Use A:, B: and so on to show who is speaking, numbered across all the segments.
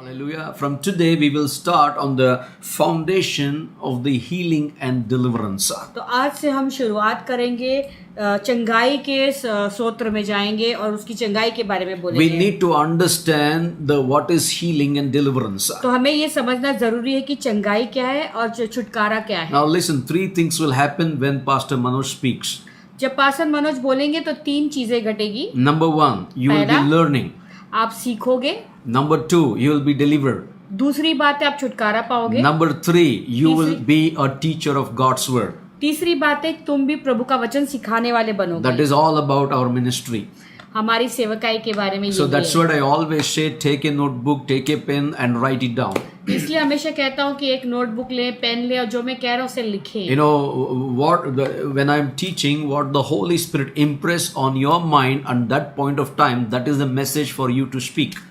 A: Hallelujah. From today we will start on the foundation of the healing and deliverance.
B: तो आज से हम शुरुआत करेंगे चंगाई के सूत्र में जाएंगे और उसकी चंगाई के बारे में
A: We
B: बोलेंगे।
A: need to understand what is healing and deliverance.
B: तो हमें ये समझना जरूरी है कि चंगाई क्या है और छुटकारा क्या है।
A: Now listen, three things will happen when Pastor Manoj speaks.
B: जब पास्टर मनोज बोलेंगे तो तीन चीजें घटेगी।
A: Number one, you will be
B: पहला,
A: learning.
B: आप सीखोगे।
A: Number two, you will be delivered.
B: दूसरी बात है आप छुटकारा पाओगे।
A: Number three, you will
B: तीसरी-
A: be a teacher of God's word.
B: तीसरी बात है तुम भी प्रभु का वचन सिखाने वाले
A: That
B: बनोगे।
A: is all about our ministry.
B: हमारी सेवकाई के बारे में
A: So
B: ये
A: that's
B: है।
A: what I always say, take a notebook, take a pen and write it down.
B: इसलिए हमेशा कहता हूँ कि एक नोटबुक ले, पेन ले और जो मैं कह रहा हूँ उसे लिखें।
A: You know, when I'm teaching, what the Holy Spirit impress on your mind at that point of time, that is the message for you to speak.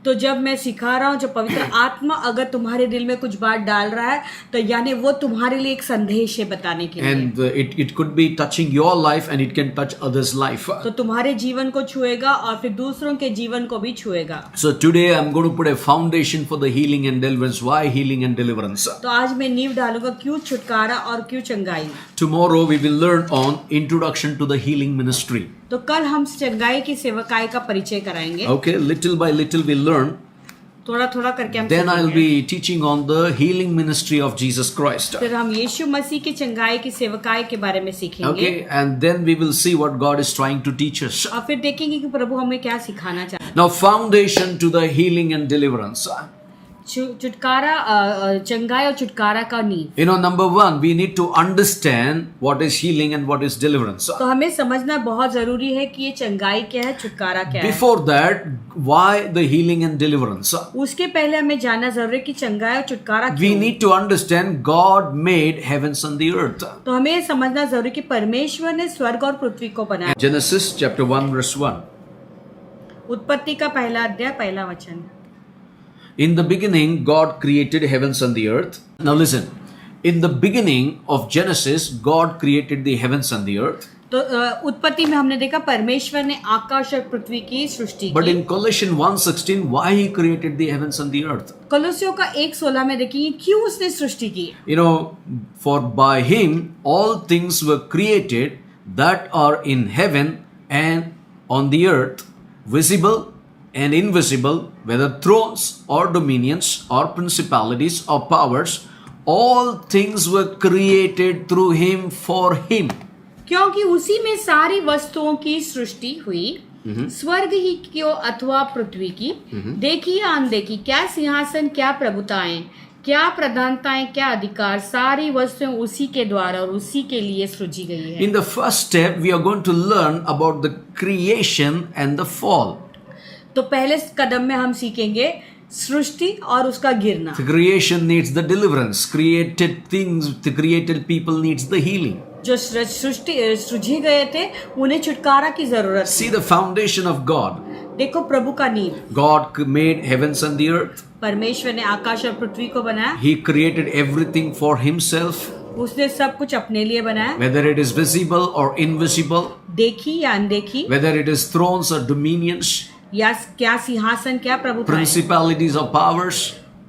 B: तो जब मैं सिखा रहा हूँ, जो पवित्र आत्मा अगर तुम्हारे दिल में कुछ बात डाल रहा है तो यानी वो तुम्हारे लिए एक संदेश है बताने के लिए।
A: And it could be touching your life and it can touch others' life.
B: तो तुम्हारे जीवन को छुएगा और फिर दूसरों के जीवन को भी छुएगा।
A: So today I'm going to put a foundation for the healing and deliverance. Why healing and deliverance?
B: तो आज मैं नींव डालूंगा क्यों छुटकारा और क्यों चंगाई।
A: Tomorrow we will learn on introduction to the healing ministry.
B: तो कल हम चंगाई की सेवकाई का परिचय कराएंगे।
A: Okay, little by little we'll learn.
B: थोड़ा थोड़ा करके हम
A: Then I'll
B: सीखेंगे।
A: be teaching on the healing ministry of Jesus Christ.
B: फिर हम यीशु मसीह की चंगाई की सेवकाई के बारे में सीखेंगे।
A: Okay, and then we will see what God is trying to teach us.
B: और फिर देखेंगे कि प्रभु हमें क्या सिखाना चाहता है।
A: Now, foundation to the healing and deliverance.
B: छुटकारा चंगाई और छुटकारा का नींव।
A: You know, number one, we need to understand what is healing and what is deliverance.
B: तो हमें समझना बहुत जरूरी है कि ये चंगाई क्या है, छुटकारा क्या है।
A: Before that, why the healing and deliverance?
B: उसके पहले हमें जानना जरूरी है कि चंगाई और छुटकारा
A: We
B: क्यों।
A: need to understand God made heavens and the earth.
B: तो हमें ये समझना जरूरी है कि परमेश्वर ने स्वर्ग और पृथ्वी को बनाया।
A: Genesis chapter 1 verse 1.
B: उत्पत्ति का पहला अध्याय पहला वचन।
A: In the beginning, God created heavens and the earth. Now listen. In the beginning of Genesis, God created the heavens and the earth.
B: तो उत्पत्ति में हमने देखा परमेश्वर ने आकाश और पृथ्वी की सृष्टि
A: But
B: की।
A: in Colossians 1:16, why He created the heavens and the earth?
B: कलोसियों का 1:16 में देखिए क्यों उसने सृष्टि की।
A: You know, for by Him all things were created that are in heaven and on the earth, visible and invisible, whether thrones or dominions or principalities or powers, all things were created through Him for Him.
B: क्योंकि उसी में सारी वस्तुओं की सृष्टि हुई, स्वर्ग ही क्यों अथवा पृथ्वी की, देखी या अनदेखी, क्या सिंहासन, क्या प्रभुताएं, क्या प्रधानताएं, क्या अधिकार, सारी वस्तुएं उसी के द्वारा और उसी के लिए सृजी गई है।
A: In the first step, we are going to learn about the creation and the fall.
B: तो पहले कदम में हम सीखेंगे सृष्टि और उसका गिरना।
A: The creation needs the deliverance. Created things, the created people needs the healing.
B: जो सृष्टि सृजी गए थे उन्हें छुटकारा की जरूरत
A: See
B: थी।
A: the foundation of God.
B: देखो प्रभु का नींव।
A: God made heavens and the earth.
B: परमेश्वर ने आकाश और पृथ्वी को बनाया।
A: He created everything for Himself,
B: उसने सब कुछ अपने लिए बनाया,
A: whether it is visible or invisible,
B: देखी या अनदेखी,
A: whether it is thrones or dominions,
B: या क्या सिंहासन, क्या प्रभुताएं,
A: principalities or powers.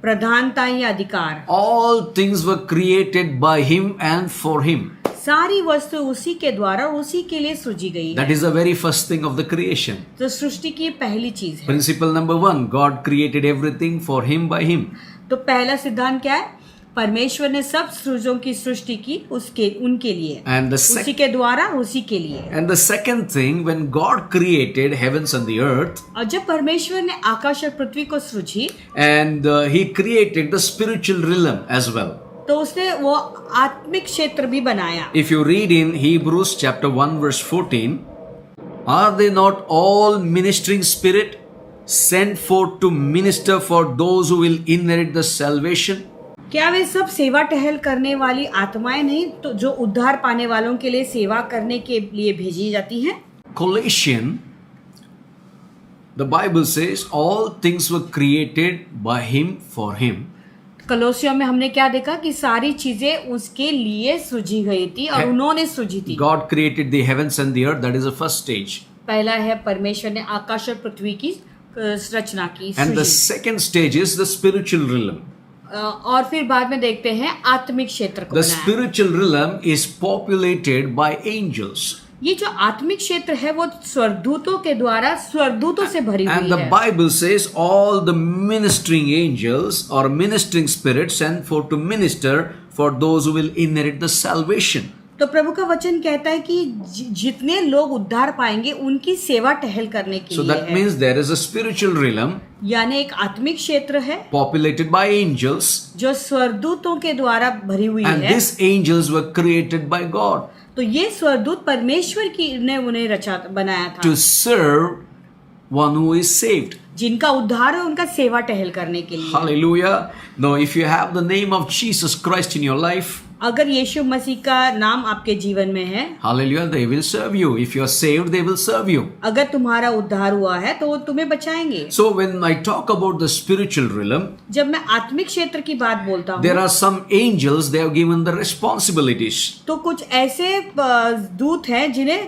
B: प्रधानताएं या अधिकार,
A: All things were created by Him and for Him.
B: सारी वस्तु उसी के द्वारा और उसी के लिए सृजी गई है।
A: That is the very first thing of the creation.
B: तो सृष्टि की पहली चीज है।
A: Principle number one, God created everything for Him by Him.
B: तो पहला सिद्धांत क्या है? परमेश्वर ने सब सृजों की सृष्टि की उसके उनके लिए,
A: And the
B: उसी के द्वारा उसी के लिए।
A: And the second thing, when God created heavens and the earth,
B: और जब परमेश्वर ने आकाश और पृथ्वी को सृजी
A: and He created the spiritual realm as well.
B: तो उसने वो आत्मिक क्षेत्र भी बनाया।
A: If you read in Hebrews chapter 1 verse 14, are they not all ministering spirit sent forth to minister for those who will inherit the salvation?
B: क्या वे सब सेवा टहल करने वाली आत्माएं नहीं तो जो उद्धार पाने वालों के लिए सेवा करने के लिए भेजी जाती हैं?
A: Colossians, the Bible says all things were created by Him for Him.
B: कलोसियों में हमने क्या देखा कि सारी चीजें उसके लिए सृजी गई थी और उन्होंने सृजी थी।
A: God created the heavens and the earth. That is the first stage.
B: पहला है परमेश्वर ने आकाश और पृथ्वी की रचना की,
A: And the
B: सृजी।
A: second stage is the spiritual realm.
B: और फिर बाद में देखते हैं आत्मिक क्षेत्र को
A: The
B: बनाया।
A: spiritual realm is populated by angels.
B: ये जो आत्मिक क्षेत्र है वो स्वर्गदूतों के द्वारा स्वर्गदूतों से भरी
A: And
B: हुई
A: the
B: है।
A: Bible says all the ministering angels or ministering spirits sent for to minister for those who will inherit the salvation.
B: तो प्रभु का वचन कहता है कि जितने लोग उद्धार पाएंगे उनकी सेवा टहल करने के
A: So
B: लिए
A: that
B: है।
A: means there is a spiritual realm
B: यानी एक आत्मिक क्षेत्र है
A: populated by angels,
B: जो स्वर्गदूतों के द्वारा भरी हुई
A: and
B: है।
A: these angels were created by God
B: तो ये स्वर्गदूत परमेश्वर की ने उन्हें रचा बनाया था,
A: to serve one who is saved.
B: जिनका उद्धार है उनका सेवा टहल करने के लिए।
A: Hallelujah. Now, if you have the name of Jesus Christ in your life,
B: अगर यीशु मसीह का नाम आपके जीवन में है,
A: hallelujah, they will serve you. If you are saved, they will serve you.
B: अगर तुम्हारा उद्धार हुआ है तो वो तुम्हें बचाएंगे।
A: So, when I talk about the spiritual realm,
B: जब मैं आत्मिक क्षेत्र की बात बोलता
A: there
B: हूँ
A: are some angels, they have given the responsibilities.
B: तो कुछ ऐसे दूत हैं जिन्हें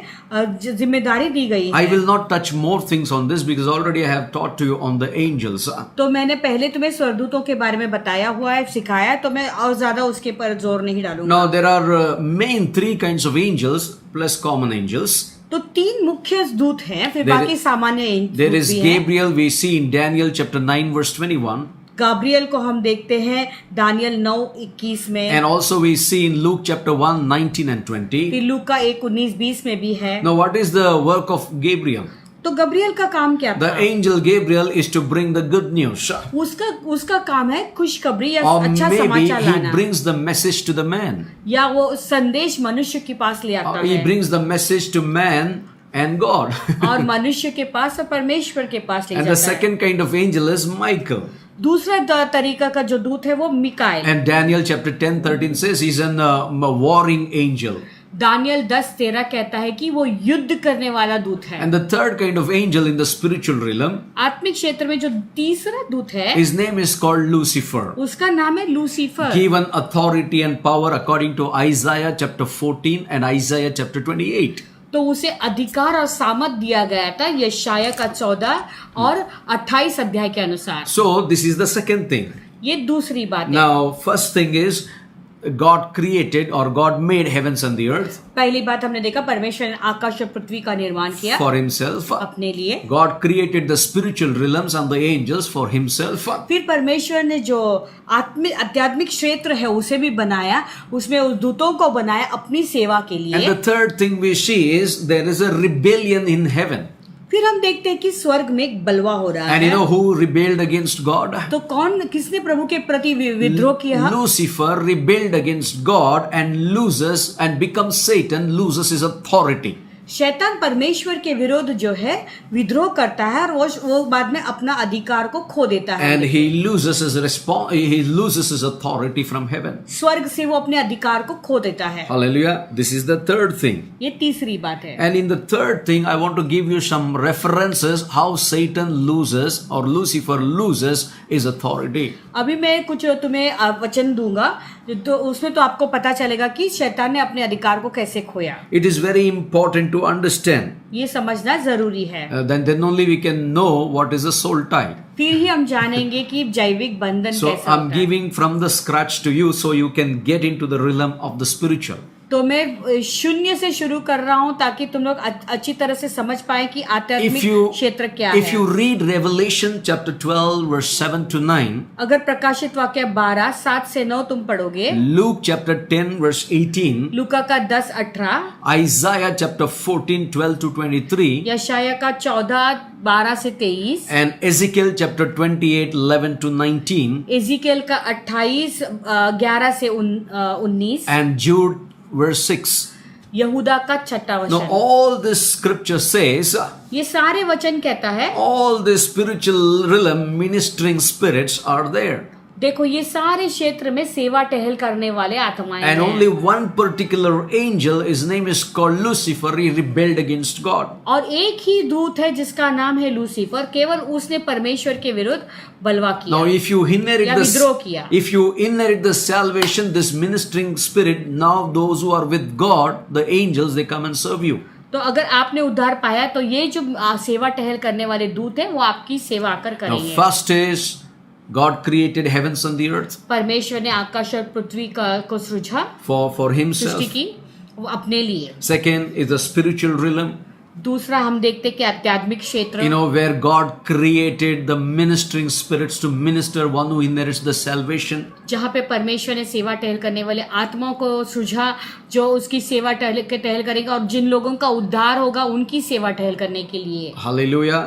B: जिम्मेदारी दी गई
A: I
B: है।
A: will not touch more things on this because already I have taught to you on the angels.
B: तो मैंने पहले तुम्हें स्वर्गदूतों के बारे में बताया हुआ है, सिखाया है, तो मैं और ज्यादा उसके पर जोर नहीं डालूंगा।
A: Now, there are main three kinds of angels plus common angels.
B: तो तीन मुख्य दूत हैं, फिर
A: There
B: बाकी सामान्य
A: There
B: दूत
A: is
B: भी हैं।
A: Gabriel, we see in Daniel chapter 9 verse 21.
B: Gabriel को हम देखते हैं दानियल 9:21 में,
A: And also we see in Luke chapter 1, 19 and 20.
B: फिर लूका 1:19-20 में भी है।
A: Now what is the work of Gabriel?
B: तो गब्रियल का काम क्या
A: The
B: था?
A: angel Gabriel is to bring the good news.
B: उसका काम है खुशखबरी या
A: Or
B: अच्छा
A: maybe
B: समाचार
A: he
B: लाना,
A: brings the message to the man.
B: या वो संदेश मनुष्य के पास ले आता
A: Or he
B: है,
A: brings the message to man and God.
B: और मनुष्य के पास और परमेश्वर के पास ले
A: And the
B: जाता है।
A: second kind of angel is Michael.
B: दूसरा तरीका का जो दूत है वो Mikael.
A: And Daniel chapter 10, 13 says he's a warring angel.
B: Daniel 10:13 कहता है कि वो युद्ध करने वाला दूत है।
A: And the third kind of angel in the spiritual realm,
B: आत्मिक क्षेत्र में जो तीसरा दूत है
A: his name is called Lucifer.
B: उसका नाम है Lucifer.
A: Given authority and power according to Isaiah chapter 14 and Isaiah chapter 28.
B: तो उसे अधिकार और सामर्थ दिया गया था यशाया का 14 और 28 अध्याय के अनुसार।
A: So this is the second thing.
B: ये दूसरी बात है।
A: Now first thing is God created or God made heavens and the earth
B: पहली बात हमने देखा परमेश्वर ने आकाश और पृथ्वी का निर्माण किया
A: for himself.
B: अपने लिए।
A: God created the spiritual realms and the angels for himself.
B: फिर परमेश्वर ने जो आध्यात्मिक क्षेत्र है उसे भी बनाया, उसमें उस दूतों को बनाया अपनी सेवा के
A: And
B: लिए।
A: the third thing we see is there is a rebellion in heaven.
B: फिर हम देखते हैं कि स्वर्ग में एक बलवा हो रहा
A: And you
B: है।
A: know who rebelled against God?
B: तो किसने प्रभु के प्रति विद्रोह किया?
A: Lucifer rebelled against God and loses and becomes Satan, loses his authority.
B: शैतान परमेश्वर के विरोध जो है विद्रोह करता है और वो बाद में अपना अधिकार को खो देता है।
A: And he loses his authority from heaven.
B: स्वर्ग से वो अपने अधिकार को खो देता है।
A: Hallelujah. This is the third thing.
B: ये तीसरी बात है।
A: And in the third thing, I want to give you some references how Satan loses or Lucifer loses his authority.
B: अभी मैं कुछ तुम्हें वचन दूंगा तो उसमें तो आपको पता चलेगा कि शैतान ने अपने अधिकार को कैसे खोया।
A: It is very important to understand.
B: ये समझना जरूरी है।
A: Then only we can know what is a soul tie.
B: फिर ही हम जानेंगे कि जैविक बंधन
A: So
B: कैसा
A: I'm
B: होता है।
A: giving from the scratch to you so you can get into the realm of the spiritual.
B: तो मैं शून्य से शुरू कर रहा हूं ताकि तुम लोग अच्छी तरह से समझ पाए कि आध्यात्मिक क्षेत्र क्या
A: If
B: है।
A: you read Revelation chapter 12 verse 7 to 9,
B: अगर प्रकाशित वाक्य 12 7 से 9 तुम पढ़ोगे,
A: Luke chapter 10 verse 18,
B: लूका का 10-18,
A: Isaiah chapter 14 12 to 23,
B: यशाया का 14 12 से 23,
A: and Ezekiel chapter 28 11 to 19,
B: Ezekiel का 28 11 से 19,
A: and Jude verse 6.
B: यहूदा का 6
A: Now
B: वचन।
A: all this scripture says
B: ये सारे वचन कहता है
A: all the spiritual realm ministering spirits are there.
B: देखो ये सारे क्षेत्र में सेवा टहल करने वाले आत्माएं
A: And
B: हैं।
A: only one particular angel, his name is called Lucifer, he rebelled against God.
B: और एक ही दूत है जिसका नाम है लूसीफर, केवल उसने परमेश्वर के विरुद्ध बलवा किया।
A: Now if you inherit
B: या विद्रोह किया।
A: if you inherit the salvation, this ministering spirit, now those who are with God, the angels, they come and serve you.
B: तो अगर आपने उद्धार पाया तो ये जो सेवा टहल करने वाले दूत हैं वो आपकी सेवा आकर
A: Now,
B: करेंगे।
A: first is God created heavens and the earth
B: परमेश्वर ने आकाश और पृथ्वी को सृजा,
A: for
B: सृष्टि
A: himself.
B: की वो अपने लिए।
A: Second is the spiritual realm,
B: दूसरा हम देखते कि आध्यात्मिक क्षेत्र,
A: where God created the ministering spirits to minister one who inherits the salvation.
B: जहाँ पे परमेश्वर ने सेवा टहल करने वाले आत्माओं को सृजा जो उसकी सेवा टहल करेगा और जिन लोगों का उद्धार होगा उनकी सेवा टहल करने के लिए।
A: Hallelujah.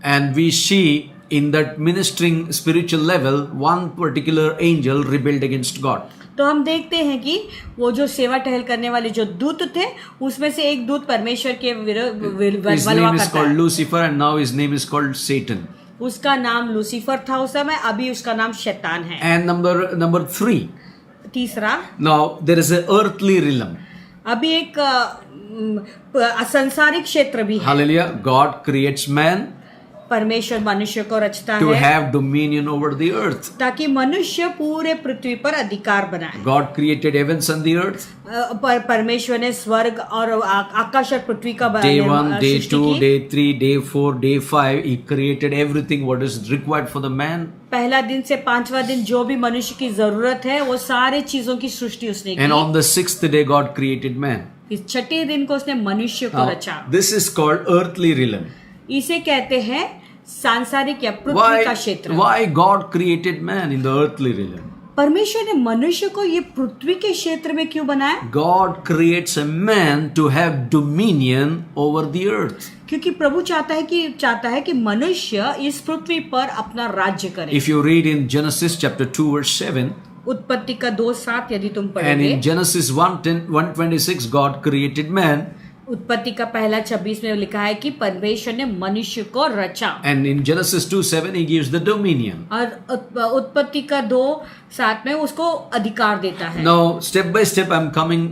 A: And we see in that ministering spiritual level, one particular angel rebelled against God.
B: तो हम देखते हैं कि वो जो सेवा टहल करने वाले जो दूत थे उसमें से एक दूत परमेश्वर के
A: His
B: बलवा
A: name is
B: करता
A: called
B: है।
A: Lucifer and now his name is called Satan.
B: उसका नाम लूसीफर था उस समय, अभी उसका नाम शैतान है।
A: And number 3.
B: तीसरा,
A: Now there is an earthly realm.
B: अभी एक संसारिक क्षेत्र भी है।
A: Hallelujah. God creates man
B: परमेश्वर मनुष्य को रचता
A: to
B: है
A: have dominion over the earth.
B: ताकि मनुष्य पूरे पृथ्वी पर अधिकार बनाए।
A: God created heavens and the earth.
B: परमेश्वर ने स्वर्ग और आकाश और पृथ्वी का
A: Day 1, day
B: सृष्टि
A: 2,
B: की।
A: day 3, day 4, day 5. He created everything what is required for the man.
B: पहला दिन से पांचवा दिन जो भी मनुष्य की जरूरत है वो सारे चीजों की सृष्टि उसने
A: And on
B: की।
A: the 6th day God created man.
B: इस छठे दिन को उसने मनुष्य को
A: Now,
B: रचा।
A: this is called earthly realm.
B: इसे कहते हैं सांसारिक या पृथ्वी का क्षेत्र।
A: Why God created man in the earthly realm?
B: परमेश्वर ने मनुष्य को ये पृथ्वी के क्षेत्र में क्यों बनाया?
A: God creates a man to have dominion over the earth.
B: क्योंकि प्रभु चाहता है कि मनुष्य इस पृथ्वी पर अपना राज्य करे।
A: If you read in Genesis chapter 2 verse 7,
B: उत्पत्ति का 2:7 यदि तुम
A: and
B: पढ़ोगे,
A: in Genesis 1:26 God created man,
B: उत्पत्ति का पहला 26 में लिखा है कि परमेश्वर ने मनुष्य को रचा।
A: and in Genesis 2:7 he gives the dominion.
B: और उत्पत्ति का 2:7 में उसको अधिकार देता है।
A: Now step by step I'm coming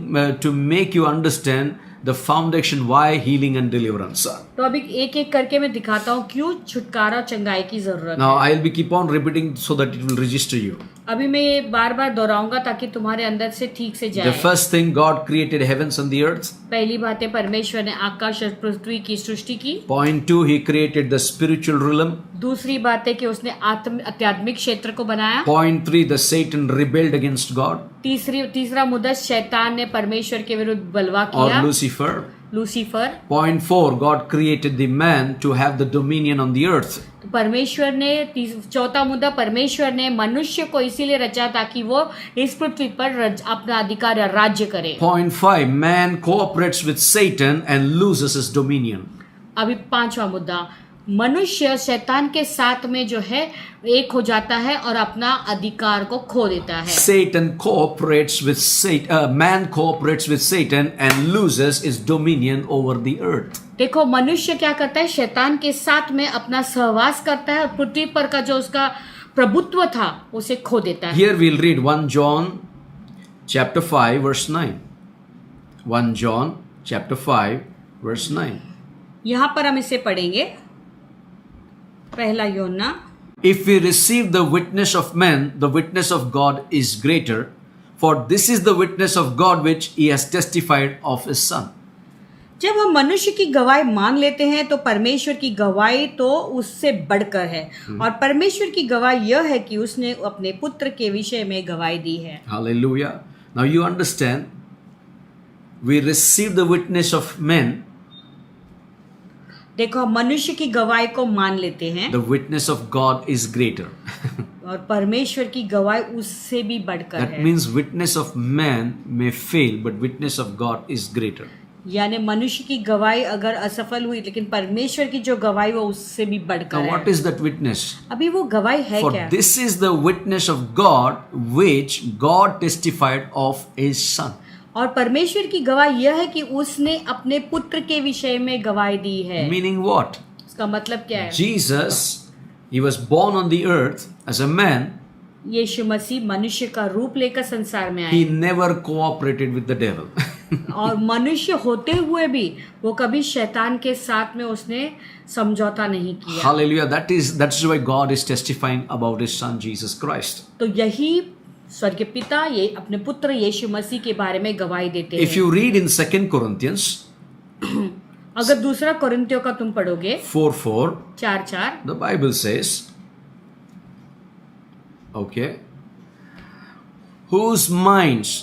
A: to make you understand the foundation why healing and deliverance are.
B: तो अभी एक एक करके मैं दिखाता हूँ क्यों छुटकारा और चंगाई की जरूरत
A: Now
B: है।
A: I'll be keep on repeating so that it will register you.
B: अभी मैं ये बार बार दोहराऊंगा ताकि तुम्हारे अंदर से ठीक से
A: The
B: जाए।
A: first thing, God created heavens and the earth.
B: पहली बात है परमेश्वर ने आकाश और पृथ्वी की सृष्टि की।
A: Point 2, he created the spiritual realm.
B: दूसरी बात है कि उसने आध्यात्मिक क्षेत्र को बनाया।
A: Point 3, the Satan rebelled against God
B: तीसरा मुद्दा शैतान ने परमेश्वर के विरुद्ध बलवा
A: or
B: किया,
A: Lucifer.
B: Lucifer.
A: Point 4, God created the man to have the dominion on the earth.
B: तो परमेश्वर ने चौथा मुद्दा, परमेश्वर ने मनुष्य को इसीलिए रचा ताकि वो इस पृथ्वी पर अपना अधिकार या राज्य करे।
A: Point 5, man cooperates with Satan and loses his dominion.
B: अभी पांचवा मुद्दा, मनुष्य शैतान के साथ में जो है एक हो जाता है और अपना अधिकार को खो देता है।
A: Satan cooperates with Satan, man cooperates with Satan and loses his dominion over the earth.
B: देखो मनुष्य क्या करता है, शैतान के साथ में अपना सहवास करता है और पृथ्वी पर का जो उसका प्रभुत्व था उसे खो देता है।
A: Here we'll read 1 John chapter 5 verse 9. 1 John chapter 5 verse 9.
B: यहाँ पर हम इसे पढ़ेंगे। पहला यूहन्ना,
A: If we receive the witness of men, the witness of God is greater, for this is the witness of God which he has testified of his Son.
B: जब हम मनुष्य की गवाही मान लेते हैं तो परमेश्वर की गवाही तो उससे बढ़कर है और परमेश्वर की गवाही यह है कि उसने अपने पुत्र के विषय में गवाही दी है।
A: Hallelujah. Now you understand, we receive the witness of men,
B: देखो हम मनुष्य की गवाही को मान लेते हैं
A: the witness of God is greater.
B: और परमेश्वर की गवाही उससे भी बढ़कर
A: That
B: है।
A: means witness of man may fail, but witness of God is greater.
B: यानी मनुष्य की गवाही अगर असफल हुई लेकिन परमेश्वर की जो गवाही वो उससे भी बढ़कर
A: Now
B: है।
A: what is that witness?
B: अभी वो गवाही है
A: For
B: क्या?
A: this is the witness of God which God testified of his Son.
B: और परमेश्वर की गवाही यह है कि उसने अपने पुत्र के विषय में गवाही दी है।
A: Meaning what?
B: इसका मतलब क्या है?
A: Jesus, he was born on the earth as a man.
B: यीशु मसीह मनुष्य का रूप लेकर संसार में
A: He
B: आए
A: never cooperated with the devil.
B: और मनुष्य होते हुए भी वो कभी शैतान के साथ में उसने समझौता नहीं किया।
A: Hallelujah. That's why God is testifying about his Son Jesus Christ.
B: तो यही स्वर्गीय पिता ये अपने पुत्र यीशु मसीह के बारे में गवाही देते
A: If
B: हैं।
A: you read in 2 Corinthians
B: अगर दूसरा कोरिन्थियों का तुम पढ़ोगे
A: 4:4,
B: 4:4,
A: the Bible says, okay, whose minds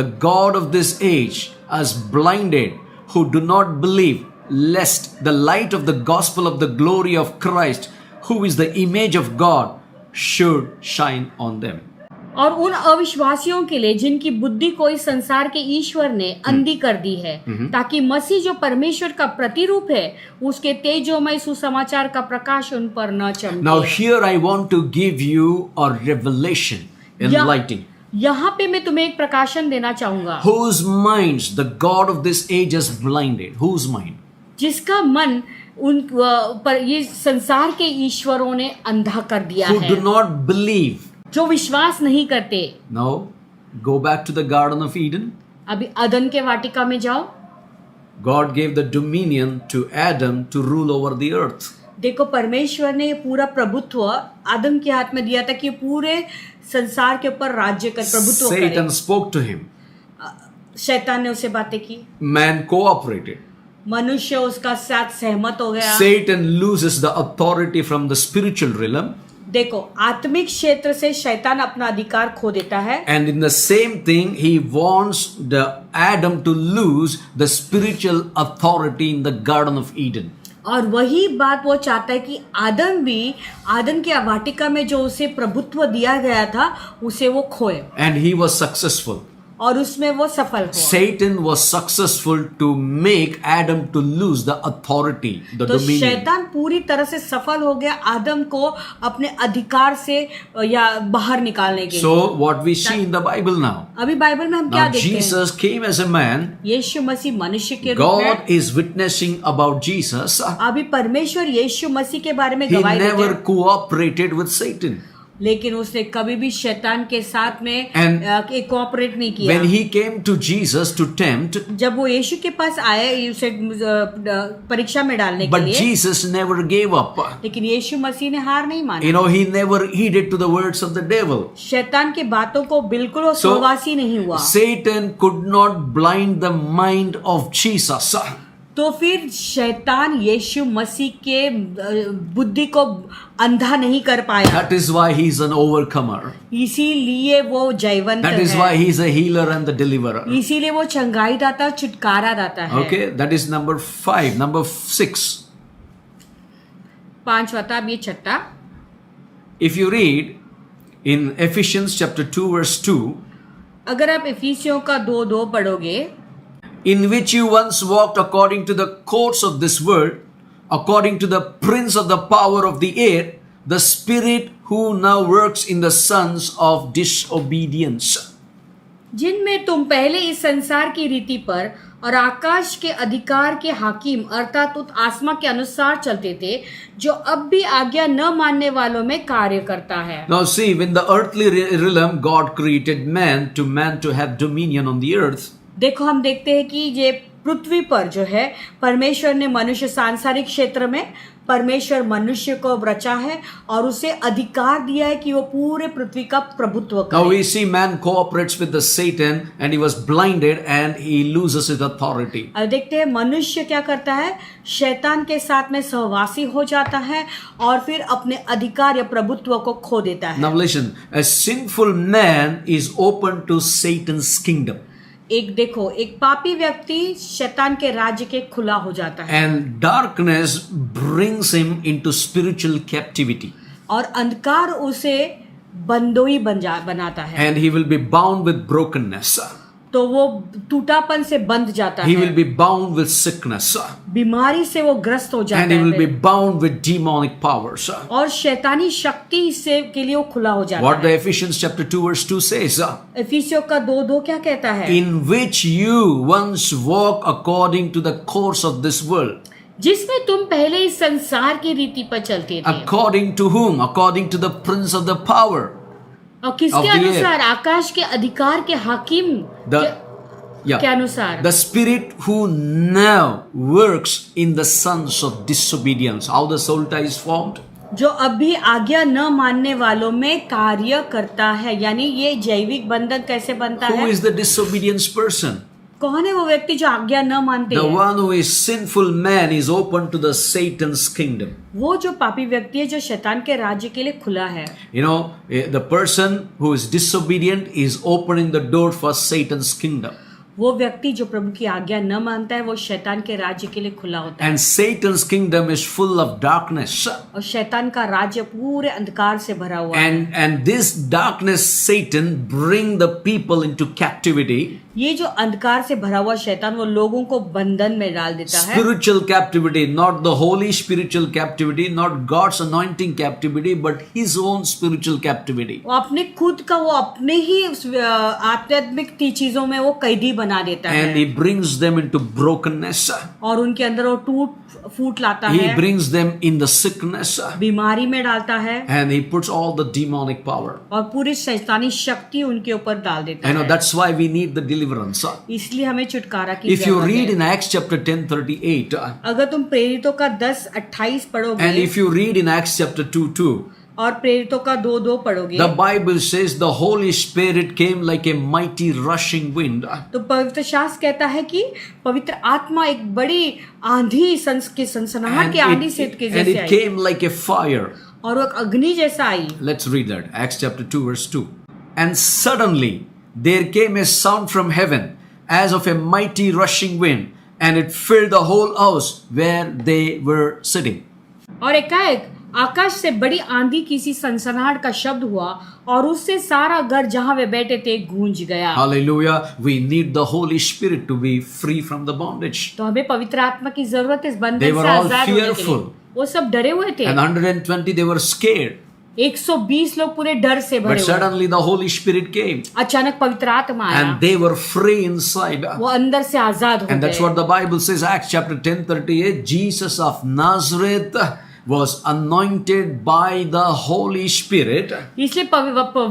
A: the God of this age has blinded, who do not believe, lest the light of the gospel of the glory of Christ, who is the image of God, should shine on them.
B: और उन अविश्वासियों के लिए जिनकी बुद्धि को इस संसार के ईश्वर ने अंधी कर दी है, ताकि मसीह जो परमेश्वर का प्रतिरूप है उसके तेजोमय सुसमाचार का प्रकाश उन पर न चमके।
A: Now here I want to give you a revelation, enlightening.
B: यहाँ पे मैं तुम्हें एक प्रकाशन देना चाहूंगा।
A: Whose minds the God of this age has blinded? Whose mind?
B: जिसका मन उन पर ये संसार के ईश्वरों ने अंधा कर दिया
A: Who
B: है,
A: do not believe.
B: जो विश्वास नहीं करते।
A: Now go back to the Garden of Eden.
B: अभी अदन के वाटिका में जाओ।
A: God gave the dominion to Adam to rule over the earth.
B: देखो परमेश्वर ने ये पूरा प्रभुत्व आदम के हाथ में दिया था कि पूरे संसार के ऊपर राज्य कर प्रभुत्व करे।
A: Satan spoke to him.
B: शैतान ने उससे बातें की,
A: Man cooperated.
B: मनुष्य उसका साथ सहमत हो गया।
A: Satan loses the authority from the spiritual realm.
B: देखो आत्मिक क्षेत्र से शैतान अपना अधिकार खो देता है,
A: And in the same thing, he wants the Adam to lose the spiritual authority in the Garden of Eden.
B: और वही बात वो चाहता है कि आदम भी आदम की वाटिका में जो उसे प्रभुत्व दिया गया था उसे वो खोए,
A: And he was successful.
B: और उसमें वो सफल हुआ।
A: Satan was successful to make Adam to lose the authority, the
B: तो
A: dominion.
B: शैतान पूरी तरह से सफल हो गया आदम को अपने अधिकार से या बाहर निकालने के लिए।
A: So what we see in the Bible now,
B: अभी बाइबल में हम क्या
A: now
B: देखते हैं?
A: Jesus came as a man.
B: यीशु मसीह मनुष्य के रूप में,
A: God is witnessing about Jesus.
B: अभी परमेश्वर यीशु मसीह के बारे में
A: He
B: गवाही देते
A: never
B: हैं,
A: cooperated with Satan.
B: लेकिन उसने कभी भी शैतान के साथ में
A: And
B: कोऑपरेट नहीं किया।
A: When he came to Jesus to tempt,
B: जब वो यीशु के पास आए उसे परीक्षा में डालने के
A: but
B: लिए,
A: Jesus never gave up.
B: लेकिन यीशु मसीह ने हार नहीं माना।
A: You know, he never heeded to the words of the devil.
B: शैतान के बातों को बिल्कुल वो सहवासी नहीं हुआ।
A: Satan could not blind the mind of Jesus.
B: तो फिर शैतान यीशु मसीह के बुद्धि को अंधा नहीं कर पाया।
A: That is why he is an overcomer.
B: इसीलिए वो जयवंत
A: That is
B: है।
A: why he is a healer and the deliverer.
B: इसीलिए वो चंगाई दाता और छुटकारा दाता है।
A: Okay, that is number 5. Number 6.
B: 5वां था, अब ये छठा।
A: If you read in Ephesians chapter 2 verse 2,
B: अगर आप इफिसियों का 2:2 पढ़ोगे,
A: in which you once walked according to the course of this world, according to the prince of the power of the air, the spirit who now works in the sons of disobedience.
B: जिनमें तुम पहले इस संसार की रीति पर और आकाश के अधिकार के हाकिम अर्थात उत आत्मा के अनुसार चलते थे, जो अब भी आज्ञा न मानने वालों में कार्य करता है।
A: Now see, when the earthly realm, God created man to have dominion on the earth.
B: देखो हम देखते हैं कि ये पृथ्वी पर जो है परमेश्वर ने मनुष्य सांसारिक क्षेत्र में परमेश्वर मनुष्य को रचा है और उसे अधिकार दिया है कि वो पूरे पृथ्वी का प्रभुत्व
A: Now
B: करे।
A: we see man cooperates with the Satan and he was blinded and he loses his authority.
B: अब देखते हैं मनुष्य क्या करता है, शैतान के साथ में सहवासी हो जाता है और फिर अपने अधिकार या प्रभुत्व को खो देता है।
A: Now listen, a sinful man is open to Satan's kingdom.
B: एक देखो एक पापी व्यक्ति शैतान के राज्य के खुला हो जाता है
A: And darkness brings him into spiritual captivity.
B: और अंधकार उसे बंदोई बनाता है।
A: And he will be bound with brokenness.
B: तो वो टूटापन से बंध जाता
A: He
B: है,
A: will be bound with sickness.
B: बीमारी से वो ग्रस्त हो
A: And
B: जाता
A: he will be
B: है
A: bound with demonic powers.
B: और शैतानी शक्ति से के लिए वो खुला हो जाता
A: What the
B: है।
A: Ephesians chapter 2 verse 2 says,
B: इफिसियों का 2:2 क्या कहता है?
A: in which you once walk according to the course of this world.
B: जिसमें तुम पहले इस संसार की रीति पर चलते थे।
A: According to whom? According to the prince of the power.
B: और
A: of
B: किसके
A: the air.
B: अनुसार? आकाश के अधिकार के हाकिम के अनुसार।
A: The spirit who now works in the sons of disobedience. How the soul tie is formed?
B: जो अभी आज्ञा न मानने वालों में कार्य करता है, यानी ये जैविक बंधन कैसे बनता
A: Who
B: है?
A: is the disobedience person?
B: कौन है वो व्यक्ति जो आज्ञा न मानते
A: The
B: हैं?
A: one who is sinful man is open to the Satan's kingdom.
B: वो जो पापी व्यक्ति है जो शैतान के राज्य के लिए खुला है.
A: The person who is disobedient is opening the door for Satan's kingdom.
B: वो व्यक्ति जो प्रभु की आज्ञा न मानता है वो शैतान के राज्य के लिए खुला होता है.
A: And Satan's kingdom is full of darkness.
B: और शैतान का राज्य पूरे अंधकार से भरा हुआ है.
A: And this darkness, Satan, bring the people into captivity.
B: ये जो अंधकार से भरा हुआ शैतान वो लोगों को बंधन में डाल देता है.
A: Spiritual captivity, not the holy spiritual captivity, not God's anointing captivity, but his own spiritual captivity.
B: वो अपने खुद का वो अपने ही आध्यात्मिक चीजों में वो कैदी बना देता है.
A: And he brings them into brokenness.
B: और उनके अंदर वो टूट फूट लाता
A: He
B: है.
A: brings them in the sickness.
B: बीमारी में डालता है.
A: And he puts all the demonic power.
B: और पूरी शैतानी शक्ति उनके ऊपर डाल देता है.
A: That's why we need the deliverance.
B: इसलिए हमें छुटकारा की
A: If you
B: जरूरत
A: read
B: है.
A: in Acts chapter 10:38,
B: अगर तुम प्रेरितों का 10:28
A: and
B: पढ़ोगे
A: if you read in Acts chapter 2:2,
B: और प्रेरितों का 2:2 पढ़ोगे
A: the Bible says the Holy Spirit came like a mighty rushing wind.
B: तो पवित्र शास्त्र कहता है कि पवित्र आत्मा एक बड़ी आंधी के सनसनाहट के आंधी से के
A: And
B: जैसे
A: it
B: I
A: came like a fire.
B: और वो एक अग्नि जैसा आई.
A: Let's read that. Acts chapter 2 verse 2. And suddenly there came a sound from heaven as of a mighty rushing wind, and it filled the whole house where they were sitting.
B: और एकाएक आकाश से बड़ी आंधी किसी सनसनाहट का शब्द हुआ और उससे सारा घर जहां वे बैठे थे गूंज गया.
A: Hallelujah. We need the Holy Spirit to be free from the bondage.
B: तो हमें पवित्र आत्मा की जरूरत है इस
A: They
B: बंधन
A: were
B: से
A: all
B: आजाद होने के लिए.
A: fearful.
B: वो सब डरे हुए थे.
A: And 120 they were scared.
B: 120 लोग पूरे डर से
A: But
B: भरे हुए.
A: suddenly the Holy Spirit came.
B: अचानक पवित्र आत्मा आया.
A: And they were free inside.
B: वो अंदर से आजाद हो
A: And that's
B: गए.
A: what the Bible says, Acts chapter 10:38. Jesus of Nazareth was anointed by the Holy Spirit.
B: इसलिए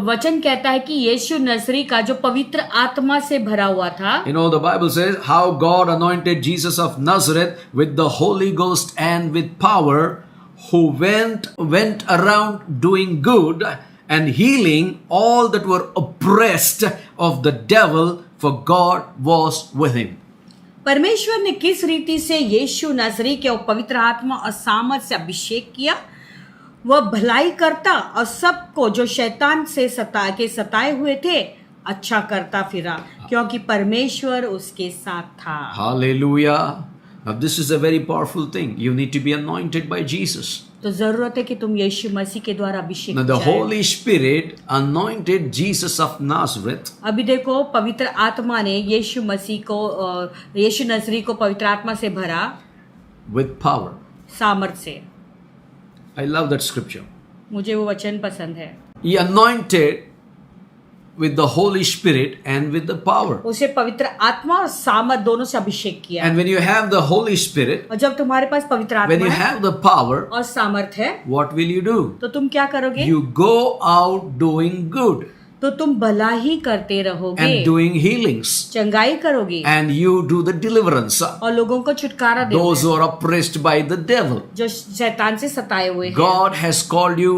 B: वचन कहता है कि यीशु नसरी का जो पवित्र आत्मा से भरा हुआ था.
A: The Bible says how God anointed Jesus of Nazareth with the Holy Ghost and with power, who went around doing good and healing all that were oppressed of the devil, for God was with him.
B: परमेश्वर ने किस रीति से यीशु नसरी के पवित्र आत्मा और सामर्थ से अभिषेक किया. वह भलाई करता और सबको जो शैतान से सताए हुए थे अच्छा करता फिरा, क्योंकि परमेश्वर उसके साथ था.
A: Hallelujah. Now this is a very powerful thing. You need to be anointed by Jesus.
B: तो जरूरत है कि तुम यीशु मसीह के द्वारा अभिषेक
A: Now the
B: जाए.
A: Holy Spirit anointed Jesus of Nazareth
B: अभी देखो पवित्र आत्मा ने यीशु नसरी को पवित्र आत्मा से भरा
A: with power.
B: सामर्थ से.
A: I love that scripture.
B: मुझे वो वचन पसंद है.
A: He anointed with the Holy Spirit and with the power.
B: उसे पवित्र आत्मा और सामर्थ दोनों से अभिषेक किया.
A: And when you have the Holy Spirit,
B: और जब तुम्हारे पास पवित्र
A: when you
B: आत्मा है
A: have the power,
B: और सामर्थ है
A: what will you do?
B: तो तुम क्या करोगे?
A: You go out doing good
B: तो तुम भला ही करते रहोगे,
A: and doing healings,
B: चंगाई करोगे
A: and you do the deliverance.
B: और लोगों को छुटकारा
A: Those
B: दोगे
A: who are oppressed by the devil.
B: जो शैतान से सताए हुए हैं.
A: God has called you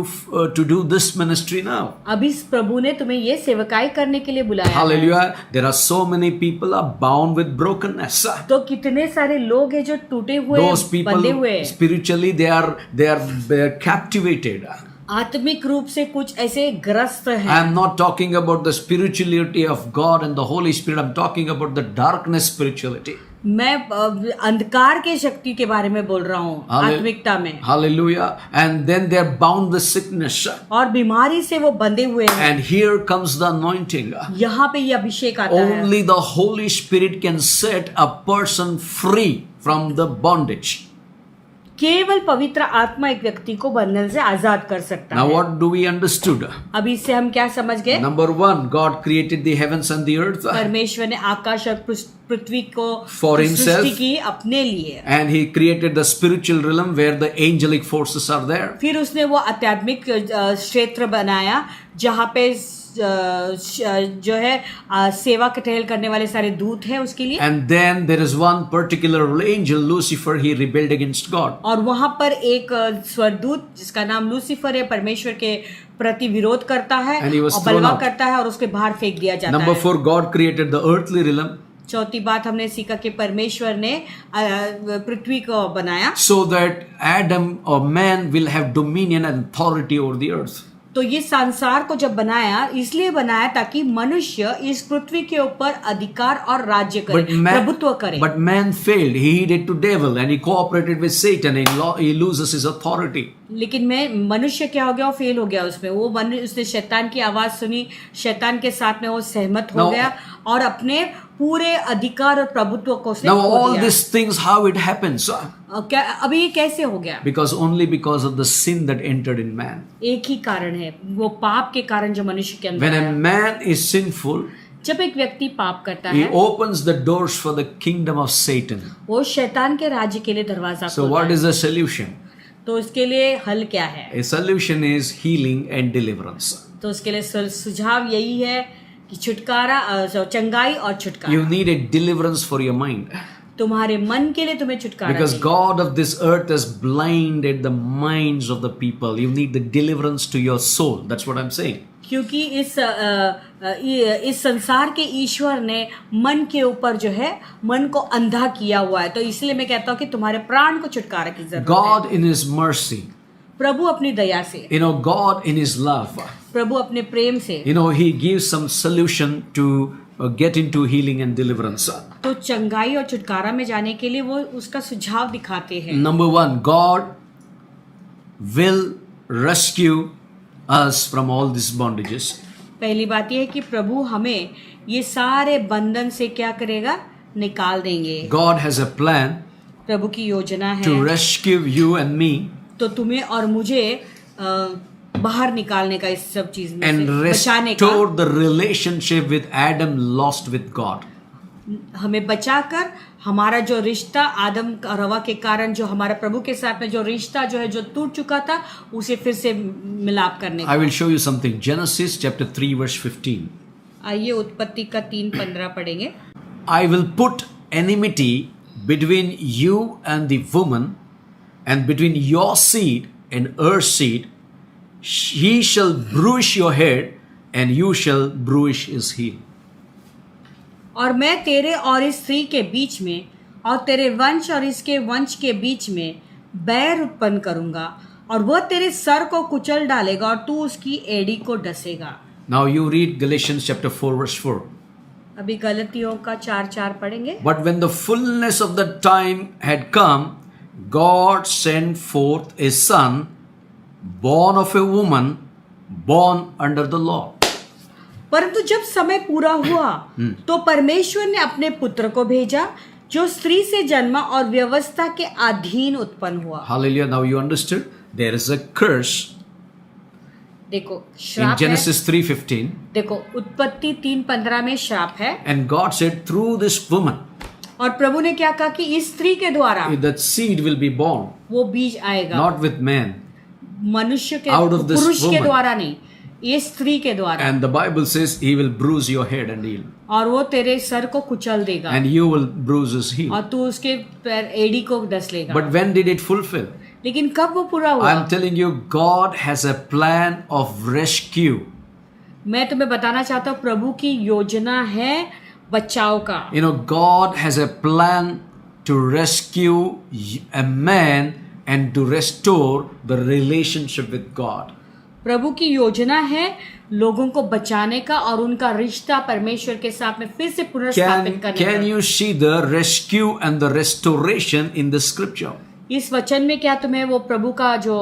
A: to do this ministry now.
B: अभी प्रभु ने तुम्हें ये सेवकाई करने के लिए बुलाया है.
A: Hallelujah. There are so many people are bound with brokenness.
B: तो कितने सारे लोग हैं जो टूटे हुए
A: Those people
B: बंधे हुए हैं.
A: spiritually they are captivated.
B: आत्मिक रूप से कुछ ऐसे ग्रस्त
A: I
B: हैं.
A: am not talking about the spirituality of God and the Holy Spirit. I'm talking about the darkness spirituality.
B: मैं अंधकार के शक्ति के बारे में बोल रहा हूँ. आत्मिकता में.
A: Hallelujah. And then they are bound with sickness.
B: और बीमारी से वो बंधे हुए हैं.
A: And here comes the anointing.
B: यहाँ पे ये अभिषेक आता है.
A: Only the Holy Spirit can set a person free from the bondage.
B: केवल पवित्र आत्मा एक व्यक्ति को बंधन से आजाद कर सकता
A: Now
B: है.
A: what do we understood?
B: अभी इससे हम क्या समझ गए?
A: Number one, God created the heavens and the earth.
B: परमेश्वर ने आकाश और पृथ्वी को
A: For himself.
B: सृष्टि की अपने लिए.
A: And he created the spiritual realm where the angelic forces are there.
B: फिर उसने वो आध्यात्मिक क्षेत्र बनाया जहाँ पे जो है सेवा के टहल करने वाले सारे दूत हैं उसके लिए.
A: And then there is one particular angel, Lucifer, he rebelled against God.
B: और वहां पर एक स्वरदूत जिसका नाम लूसीफर है परमेश्वर के प्रति विरोध करता है
A: And he was
B: और
A: thrown
B: बलवा
A: out.
B: करता है और उसके बाहर फेंक दिया जाता
A: Number
B: है.
A: 4, God created the earthly realm
B: चौथी बात हमने सीखा कि परमेश्वर ने पृथ्वी को बनाया
A: so that Adam or man will have dominion and authority over the earth.
B: तो ये संसार को जब बनाया इसलिए बनाया ताकि मनुष्य इस पृथ्वी के ऊपर अधिकार और राज्य करे, प्रभुत्व करे.
A: But man failed. He heeded to devil and he cooperated with Satan and he loses his authority.
B: लेकिन मैं मनुष्य क्या हो गया, वो फेल हो गया उसमें. वो उसने शैतान की आवाज सुनी, शैतान के साथ में वो सहमत हो गया और अपने पूरे अधिकार और प्रभुत्व को उसने
A: Now
B: खो
A: all
B: दिया.
A: these things, how it happens?
B: क्या अभी ये कैसे हो गया?
A: Only because of the sin that entered in man.
B: एक ही कारण है, वो पाप के कारण जो मनुष्य के अंदर
A: When a
B: आया.
A: man is sinful,
B: जब एक व्यक्ति पाप करता
A: he
B: है
A: opens the doors for the kingdom of Satan.
B: वो शैतान के राज्य के लिए दरवाजा
A: So
B: खोलता
A: what
B: है.
A: is the solution?
B: तो उसके लिए हल क्या है?
A: A solution is healing and deliverance.
B: तो उसके लिए सुझाव यही है कि छुटकारा, चंगाई और छुटकारा.
A: You need a deliverance for your mind.
B: तुम्हारे मन के लिए तुम्हें छुटकारा
A: Because
B: चाहिए.
A: God of this earth has blinded the minds of the people. You need the deliverance to your soul. That's what I'm saying.
B: क्योंकि इस संसार के ईश्वर ने मन के ऊपर जो है मन को अंधा किया हुआ है. तो इसलिए मैं कहता हूँ कि तुम्हारे प्राण को छुटकारा की जरूरत है.
A: God in His mercy,
B: प्रभु अपनी दया से,
A: God in His love,
B: प्रभु अपने प्रेम से,
A: He gives some solution to get into healing and deliverance.
B: तो चंगाई और छुटकारा में जाने के लिए वो उसका सुझाव दिखाते हैं.
A: Number one, God will rescue us from all these bondages.
B: पहली बात यह है कि प्रभु हमें ये सारे बंधन से क्या करेगा, निकाल देंगे.
A: God has a plan
B: प्रभु की योजना है
A: to rescue you and me
B: तो तुम्हें और मुझे बाहर निकालने का, इस सब चीज में
A: and
B: से बचाने का,
A: restore the relationship with Adam lost with God.
B: हमें बचाकर हमारा जो रिश्ता आदम और हवा के कारण जो हमारा प्रभु के साथ में जो रिश्ता जो है जो टूट चुका था उसे फिर से मिलाप करने
A: I
B: का.
A: will show you something. Genesis chapter 3 verse 15.
B: आइए उत्पत्ति का 3:15 पढ़ेंगे.
A: I will put enmity between you and the woman and between your seed and her seed. He shall bruise your head and you shall bruise his heel.
B: और मैं तेरे और इस स्त्री के बीच में और तेरे वंश और इसके वंश के बीच में बैर उत्पन्न करूंगा और वह तेरे सर को कुचल डालेगा और तू उसकी एड़ी को डसेगा.
A: Now you read Galatians chapter 4 verse 4.
B: अभी गलतियों का 4:4 पढ़ेंगे.
A: But when the fullness of the time had come, God sent forth a son, born of a woman, born under the law.
B: परंतु जब समय पूरा हुआ तो परमेश्वर ने अपने पुत्र को भेजा जो स्त्री से जन्मा और व्यवस्था के अधीन उत्पन्न हुआ.
A: Hallelujah. Now you understood? There is a curse
B: देखो
A: in
B: श्राप है.
A: Genesis 3:15.
B: देखो उत्पत्ति 3:15 में श्राप है
A: And God said, through this woman,
B: और प्रभु ने क्या कहा कि इस स्त्री के द्वारा
A: that seed will be born,
B: वो बीज आएगा.
A: not with man.
B: मनुष्य के,
A: Out of this
B: पुरुष के
A: woman.
B: द्वारा नहीं, ये स्त्री के द्वारा.
A: And the Bible says, He will bruise your head and heel,
B: और वो तेरे सर को कुचल देगा
A: and you will bruise his heel.
B: और तू उसके पैर एड़ी को डस लेगा.
A: But when did it fulfill?
B: लेकिन कब वो पूरा हुआ?
A: I'm telling you, God has a plan of rescue.
B: मैं तुम्हें बताना चाहता हूँ प्रभु की योजना है बचाव का.
A: God has a plan to rescue a man and to restore the relationship with God.
B: प्रभु की योजना है लोगों को बचाने का और उनका रिश्ता परमेश्वर के साथ में फिर से पुनर्स्थापित करने
A: Can
B: का.
A: you see the rescue and the restoration in the scripture?
B: इस वचन में क्या तुम्हें वो प्रभु का जो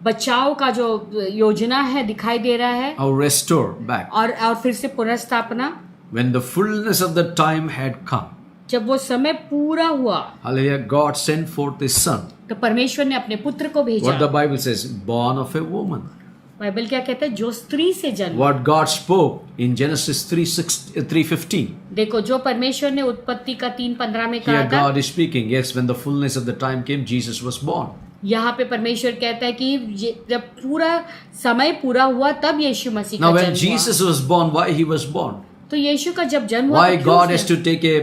B: बचाव का जो योजना है दिखाई दे रहा है?
A: Or restore back.
B: और फिर से पुनर्स्थापना.
A: When the fullness of the time had come,
B: जब वो समय पूरा हुआ
A: hallelujah, God sent forth His son.
B: तो परमेश्वर ने अपने पुत्र को भेजा.
A: What the Bible says, born of a woman.
B: Bible क्या कहता है? जो स्त्री से जन्म.
A: What God spoke in Genesis 3:15.
B: देखो जो परमेश्वर ने उत्पत्ति का 3:15 में कहा
A: Here
B: था,
A: God is speaking. Yes, when the fullness of the time came, Jesus was born.
B: यहाँ पे परमेश्वर कहता है कि जब पूरा समय पूरा हुआ तब यीशु मसीह का
A: Now,
B: जन्म
A: when
B: हुआ.
A: Jesus was born, why He was born?
B: तो यीशु का जब जन्म हुआ
A: Why
B: तो क्यों
A: God
B: उसने-
A: has to take a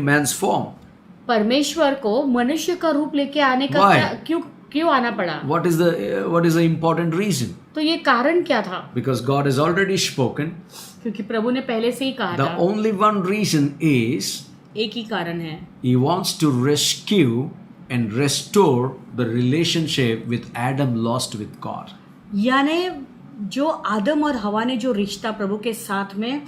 A: man's form?
B: परमेश्वर को मनुष्य का रूप लेके आने का
A: Why?
B: क्यों आना पड़ा?
A: What is the important reason?
B: तो ये कारण क्या था?
A: Because God has already spoken.
B: क्योंकि प्रभु ने पहले से ही कहा
A: The
B: था।
A: only one reason is
B: एक ही कारण है,
A: He wants to rescue and restore the relationship with Adam lost with God.
B: यानी जो आदम और हवा ने जो रिश्ता प्रभु के साथ में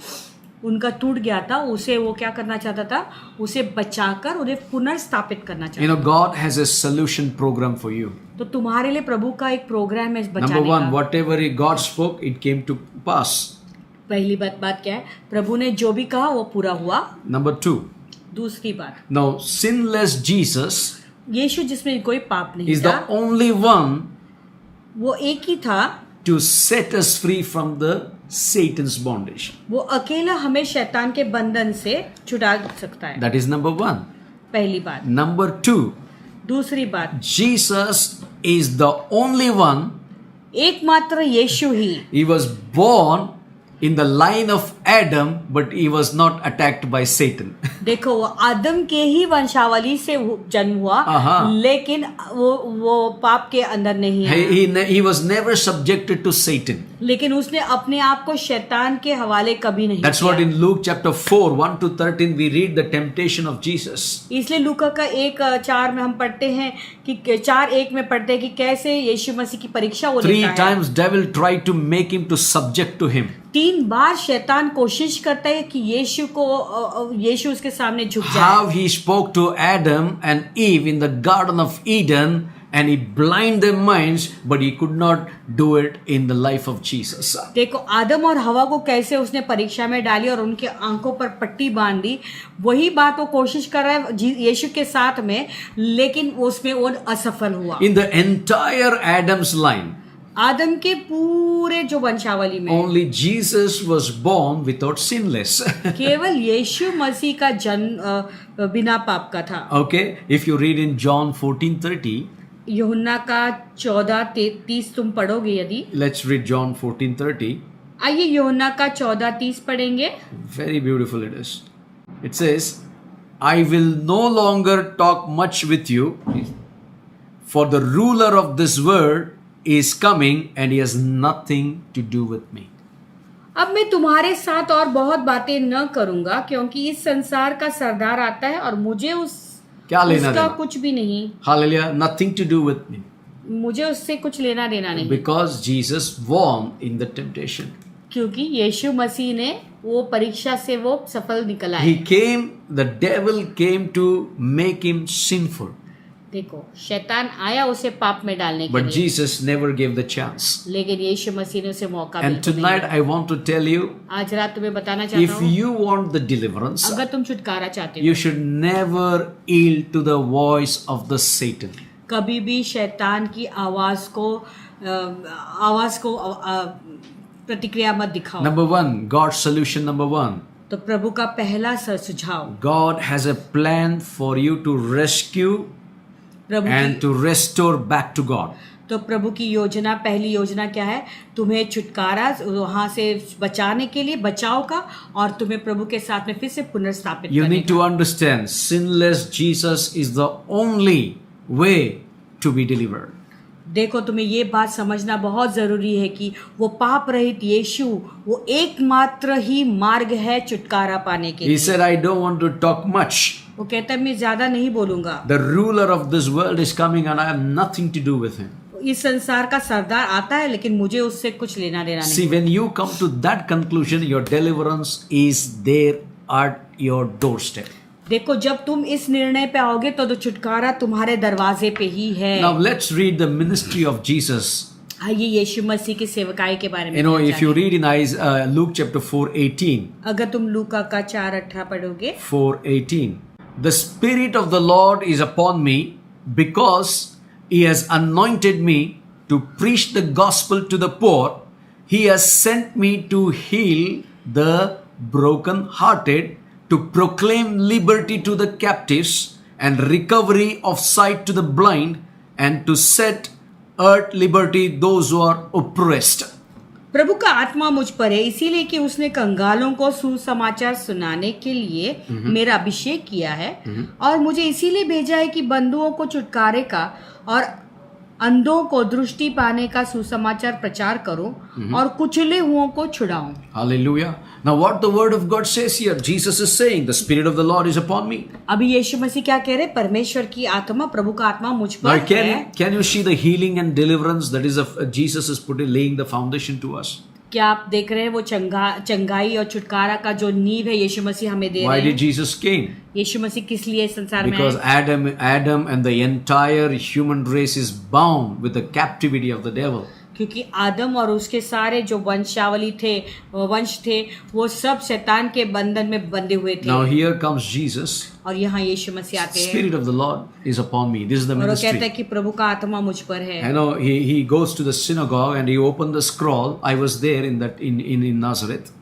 B: उनका टूट गया था, उसे वो क्या करना चाहता था? उसे बचाकर उन्हें पुनर्स्थापित करना
A: You
B: चाहता
A: know, God has a solution program for you.
B: था। तो तुम्हारे लिए प्रभु का एक प्रोग्राम है इस
A: Number
B: बचाने
A: one,
B: का।
A: whatever God spoke, it came to pass.
B: पहली बात क्या है? प्रभु ने जो भी कहा वो पूरा हुआ।
A: Number two,
B: दूसरी बात,
A: now sinless Jesus
B: यीशु जिसमें कोई पाप नहीं
A: is
B: था,
A: the only one
B: वो एक ही था
A: to set us free from the Satan's bondage.
B: वो अकेला हमें शैतान के बंधन से छुड़ा सकता है।
A: That is number one.
B: पहली बात।
A: Number two,
B: दूसरी बात,
A: Jesus is the only one.
B: एकमात्र यीशु ही,
A: He was born in the line of Adam, but he was not attacked by Satan.
B: देखो वो आदम के ही वंशावली से जन्म हुआ, लेकिन वो पाप के अंदर नहीं है।
A: He was never subjected to Satan.
B: लेकिन उसने अपने आप को शैतान के हवाले कभी नहीं
A: That's
B: किया।
A: what in Luke chapter 4, 1 to 13 we read the temptation of Jesus.
B: इसलिए लूका का 1:4 में हम पढ़ते हैं कि 4:1 में पढ़ते हैं कि कैसे यीशु मसीह की परीक्षा वो
A: Three
B: लेता है।
A: times devil tried to make him to subject to him.
B: 3 बार शैतान कोशिश करता है कि यीशु उसके सामने झुक जाए।
A: How he spoke to Adam and Eve in the Garden of Eden and he blinded their minds, but he could not do it in the life of Jesus.
B: देखो आदम और हवा को कैसे उसने परीक्षा में डाली और उनके आंखों पर पट्टी बांध दी। वही बात वो कोशिश कर रहा है यीशु के साथ में, लेकिन उसमें वो असफल हुआ।
A: In the entire Adam's line,
B: आदम के पूरे जो वंशावली में
A: only Jesus was born without sinless.
B: केवल यीशु मसीह का जन्म बिना पाप का था।
A: Okay, if you read in John 14:30,
B: यूहन्ना का 14:30 तुम पढ़ोगे यदि।
A: let's read John 14:30.
B: आइए यूहन्ना का 14:30 पढ़ेंगे।
A: Very beautiful it is. It says, I will no longer talk much with you, for the ruler of this world is coming and he has nothing to do with me.
B: अब मैं तुम्हारे साथ और बहुत बातें न करूंगा, क्योंकि इस संसार का सरदार आता है और मुझे
A: क्या लेना
B: उसका
A: देना?
B: कुछ भी नहीं,
A: Hallelujah, nothing to do with me.
B: मुझे उससे कुछ लेना देना नहीं,
A: Because Jesus won in the temptation.
B: क्योंकि यीशु मसीह ने वो परीक्षा से वो सफल निकल आए।
A: He came, the devil came to make him sinful.
B: देखो शैतान आया उसे पाप में डालने के
A: But
B: लिए,
A: Jesus never gave the chance.
B: लेकिन यीशु मसीह ने उसे मौका
A: And
B: बिल्कुल नहीं
A: tonight
B: दिया।
A: I want to tell you,
B: आज रात तुम्हें बताना चाहता
A: if
B: हूँ,
A: you want the deliverance,
B: अगर तुम छुटकारा चाहते हो,
A: you should never yield to the voice of the Satan.
B: कभी भी शैतान की आवाज को प्रतिक्रिया मत दिखाओ।
A: Number one, God's solution number one.
B: तो प्रभु का पहला सुझाव,
A: God has a plan for you to rescue
B: Prabhu
A: and
B: की,
A: to restore back to God.
B: तो प्रभु की योजना, पहली योजना क्या है? तुम्हें छुटकारा वहां से बचाने के लिए, बचाव का, और तुम्हें प्रभु के साथ में फिर से पुनर्स्थापित
A: You
B: करने
A: need to
B: का।
A: understand, sinless Jesus is the only way to be delivered.
B: देखो तुम्हें ये बात समझना बहुत जरूरी है कि वो पाप रहित यीशु वो एकमात्र ही मार्ग है छुटकारा पाने के
A: He
B: लिए।
A: said, I don't want to talk much.
B: वो कहता है मैं ज्यादा नहीं बोलूंगा,
A: The ruler of this world is coming and I have nothing to do with him.
B: इस संसार का सरदार आता है लेकिन मुझे उससे कुछ लेना देना नहीं।
A: See, when you come to that conclusion, your deliverance is there at your doorstep.
B: देखो जब तुम इस निर्णय पे आओगे तो छुटकारा तुम्हारे दरवाजे पे ही है।
A: Now let's read the ministry of Jesus.
B: आइए यीशु मसीह की सेवकाई के बारे में
A: You know, if you
B: जानें।
A: read in Luke chapter 4:18,
B: अगर तुम लूका का 4:18 पढ़ोगे,
A: 4:18, the Spirit of the Lord is upon me because He has anointed me to preach the gospel to the poor. He has sent me to heal the broken-hearted, to proclaim liberty to the captives and recovery of sight to the blind, and to set at liberty those who are oppressed.
B: प्रभु का आत्मा मुझ पर है इसीलिए कि उसने कंगालों को सुसमाचार सुनाने के लिए मेरा अभिषेक किया है, और मुझे इसीलिए भेजा है कि बंधुओं को छुटकारे का और अंधों को दृष्टि पाने का सुसमाचार प्रचार करो और कुचले हुओं को छुड़ाओ।
A: Hallelujah. Now, what the word of God says here, Jesus is saying, the Spirit of the Lord is upon me.
B: अभी यीशु मसीह क्या कह रहे? परमेश्वर की आत्मा, प्रभु का आत्मा मुझ पर
A: Now,
B: है।
A: can you see the healing and deliverance that is Jesus is laying the foundation to us?
B: क्या आप देख रहे हैं वो चंगाई और छुटकारा का जो नींव है यीशु मसीह हमें दे
A: Why
B: रहे
A: did
B: हैं?
A: Jesus came?
B: यीशु मसीह किस लिए इस संसार में
A: Because
B: आए?
A: Adam and the entire human race is bound with the captivity of the devil.
B: क्योंकि आदम और उसके सारे जो वंश थे वो सब शैतान के बंधन में बंधे हुए थे।
A: Now here comes Jesus.
B: और यहाँ यीशु मसीह आते हैं
A: Spirit of the Lord is upon me. This is the
B: और वो कहता है
A: ministry.
B: कि प्रभु का आत्मा मुझ पर है।
A: I know he goes to the synagogue and he opened the scroll. I was there in Nazareth.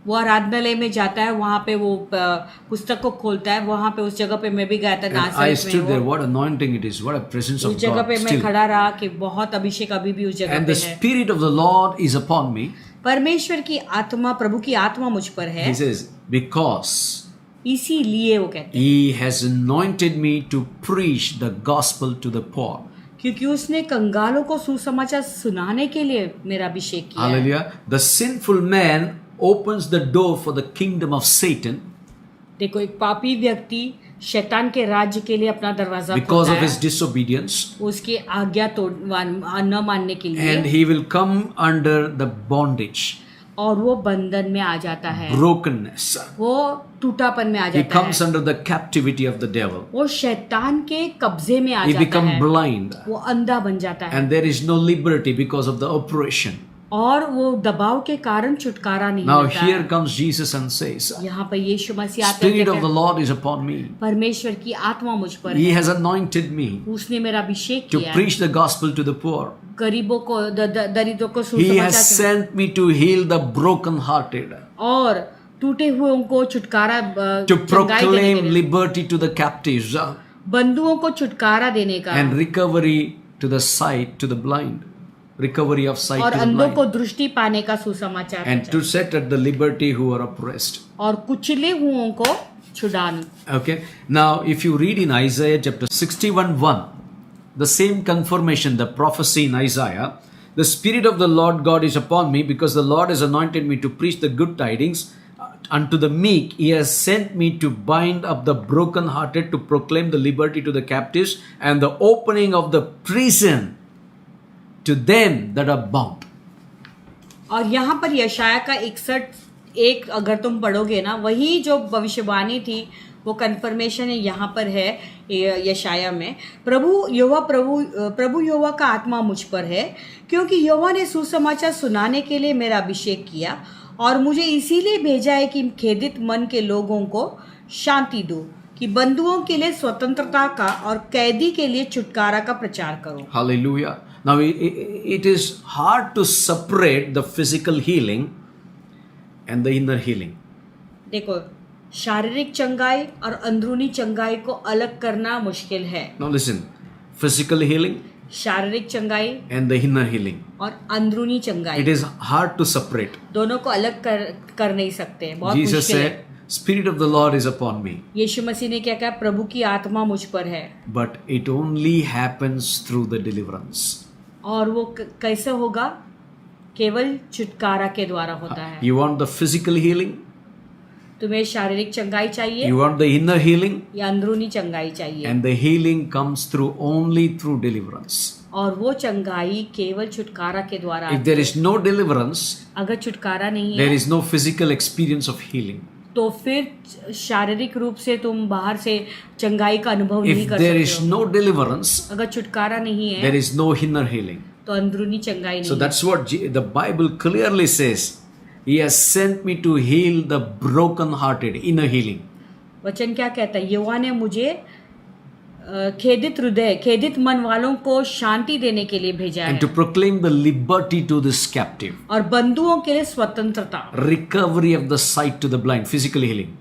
B: वो आराधनालय में जाता है, वहाँ पे वो पुस्तक को खोलता है, वहाँ पे उस जगह पे मैं भी गया था
A: And I
B: नासरत
A: stood
B: में।
A: there.
B: वो
A: What anointing it is! What a presence
B: उस
A: of
B: जगह
A: God
B: पे मैं
A: still.
B: खड़ा रहा कि बहुत अभिषेक अभी भी उस जगह
A: And
B: पे
A: the
B: है।
A: Spirit of the Lord is upon me.
B: परमेश्वर की आत्मा, प्रभु की आत्मा मुझ पर है,
A: He says, because
B: इसीलिए वो कहते हैं
A: He has anointed me to preach the gospel to the poor.
B: क्योंकि उसने कंगालों को सुसमाचार सुनाने के लिए मेरा अभिषेक किया है।
A: Hallelujah. The sinful man opens the door for the kingdom of Satan
B: देखो, एक पापी व्यक्ति शैतान के राज्य के लिए अपना दरवाजा
A: because
B: खोलता
A: of his
B: है,
A: disobedience,
B: उसकी आज्ञा न मानने के
A: and
B: लिए,
A: he will come under the bondage,
B: और वो बंधन में आ जाता है,
A: brokenness.
B: वो टूटापन में आ
A: He
B: जाता
A: comes
B: है,
A: under the captivity of the devil.
B: वो शैतान के कब्जे में आ
A: He
B: जाता
A: becomes
B: है,
A: blind,
B: वो अंधा बन जाता है
A: and there is no liberty because of the oppression.
B: और वो दबाव के कारण छुटकारा नहीं
A: Now
B: मिलता
A: here
B: है।
A: comes Jesus and says,
B: यहाँ पर यीशु मसीह आते
A: Spirit of
B: हैं,
A: the Lord is upon me.
B: परमेश्वर की आत्मा मुझ पर
A: He
B: है,
A: has anointed me
B: उसने मेरा अभिषेक
A: to
B: किया है,
A: preach the gospel to the poor.
B: गरीबों को दरिद्रों को
A: He has
B: सुसमाचार
A: sent me to heal the brokenhearted,
B: और टूटे हुए को छुटकारा
A: to
B: चंगाई देने के
A: proclaim
B: लिए,
A: liberty to the captives,
B: बंधुओं को छुटकारा देने का
A: and recovery to the sight to the blind. Recovery of sight
B: और
A: to the
B: अंधों को
A: blind.
B: दृष्टि पाने का सुसमाचार
A: And
B: प्रचार,
A: to set at the liberty who are oppressed.
B: और कुचले हुओं को छुड़ाना।
A: Okay. Now, if you read in Isaiah chapter 61:1, the same confirmation, the prophecy in Isaiah, the Spirit of the Lord God is upon me because the Lord has anointed me to preach the good tidings unto the meek. He has sent me to bind up the brokenhearted, to proclaim the liberty to the captives and the opening of the prison to them that are bound.
B: और यहाँ पर यशाया का 61 अगर तुम पढ़ोगे ना, वही जो भविष्यवाणी थी वो कन्फर्मेशन है यहाँ पर है यशाया में। प्रभु यहोवा का आत्मा मुझ पर है, क्योंकि यहोवा ने सुसमाचार सुनाने के लिए मेरा अभिषेक किया और मुझे इसीलिए भेजा है कि खेदित मन के लोगों को शांति दूं, कि बंधुओं के लिए स्वतंत्रता का और कैदी के लिए छुटकारा का प्रचार करो।
A: Hallelujah. Now, it is hard to separate the physical healing and the inner healing.
B: देखो, शारीरिक चंगाई और अंदरूनी चंगाई को अलग करना मुश्किल है।
A: Now listen, physical healing
B: शारीरिक चंगाई
A: and the inner healing.
B: और अंदरूनी
A: It
B: चंगाई
A: is hard to separate.
B: दोनों को अलग कर नहीं सकते, बहुत
A: Jesus
B: मुश्किल है।
A: said, Spirit of the Lord is upon me.
B: यीशु मसीह ने क्या कहा? प्रभु की आत्मा मुझ पर है।
A: But it only happens through the deliverance.
B: और वो कैसे होगा? केवल छुटकारा के द्वारा होता है।
A: You want the physical healing?
B: तुम्हें शारीरिक चंगाई चाहिए
A: You want the inner healing?
B: या अंदरूनी चंगाई चाहिए?
A: And the healing comes through only through deliverance.
B: और वो चंगाई केवल छुटकारा के द्वारा
A: If there is no deliverance,
B: अगर छुटकारा नहीं
A: there
B: है
A: is no physical experience of healing.
B: तो फिर शारीरिक रूप से तुम बाहर से चंगाई का अनुभव नहीं
A: If
B: कर
A: there is
B: सकते हो।
A: no deliverance,
B: अगर छुटकारा नहीं है
A: there is no inner healing.
B: तो अंदरूनी चंगाई
A: So
B: नहीं है।
A: that's what the Bible clearly says. He has sent me to heal the broken-hearted, inner healing.
B: वचन क्या कहता है? यहोवा ने मुझे खेदित हृदय, खेदित मन वालों को शांति देने के लिए भेजा
A: And
B: है
A: to proclaim the liberty to this captive,
B: और बंधुओं के लिए स्वतंत्रता,
A: recovery of the sight to the blind, physical healing,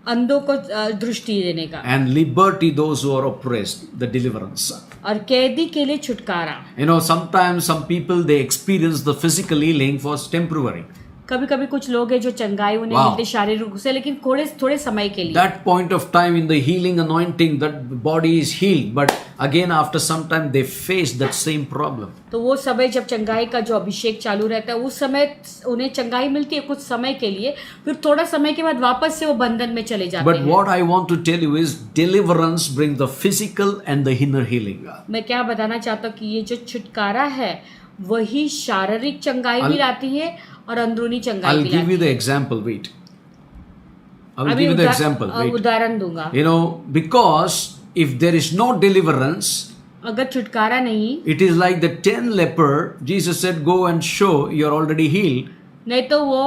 B: अंधों को दृष्टि देने का,
A: and liberty those who are oppressed, the deliverance.
B: और कैदी के लिए छुटकारा।
A: You know, sometimes some people they experience the physical healing for temporary.
B: कभी कभी कुछ लोग हैं जो चंगाई उन्हें
A: Wow.
B: मिलती शारीरिक रूप से, लेकिन थोड़े समय के लिए.
A: That point of time in the healing anointing, that body is healed, but again after some time they face that same problem.
B: तो वो समय जब चंगाई का जो अभिषेक चालू रहता है, उस समय उन्हें चंगाई मिलती है कुछ समय के लिए, फिर थोड़ा समय के बाद वापस से वो बंधन में चले जाते
A: But
B: हैं.
A: what I want to tell you is deliverance brings the physical and the inner healing.
B: मैं क्या बताना चाहता हूँ कि ये जो छुटकारा है वही शारीरिक चंगाई भी लाती है और अंदरूनी चंगाई
A: I'll
B: भी
A: give
B: लाती
A: you
B: है.
A: the example. Wait. I will
B: अभी
A: give you the example. Wait.
B: उदाहरण दूंगा.
A: You know, because if there is no deliverance,
B: अगर छुटकारा नहीं,
A: it is like the 10 leper. Jesus said, "Go and show you're already healed."
B: नहीं तो वो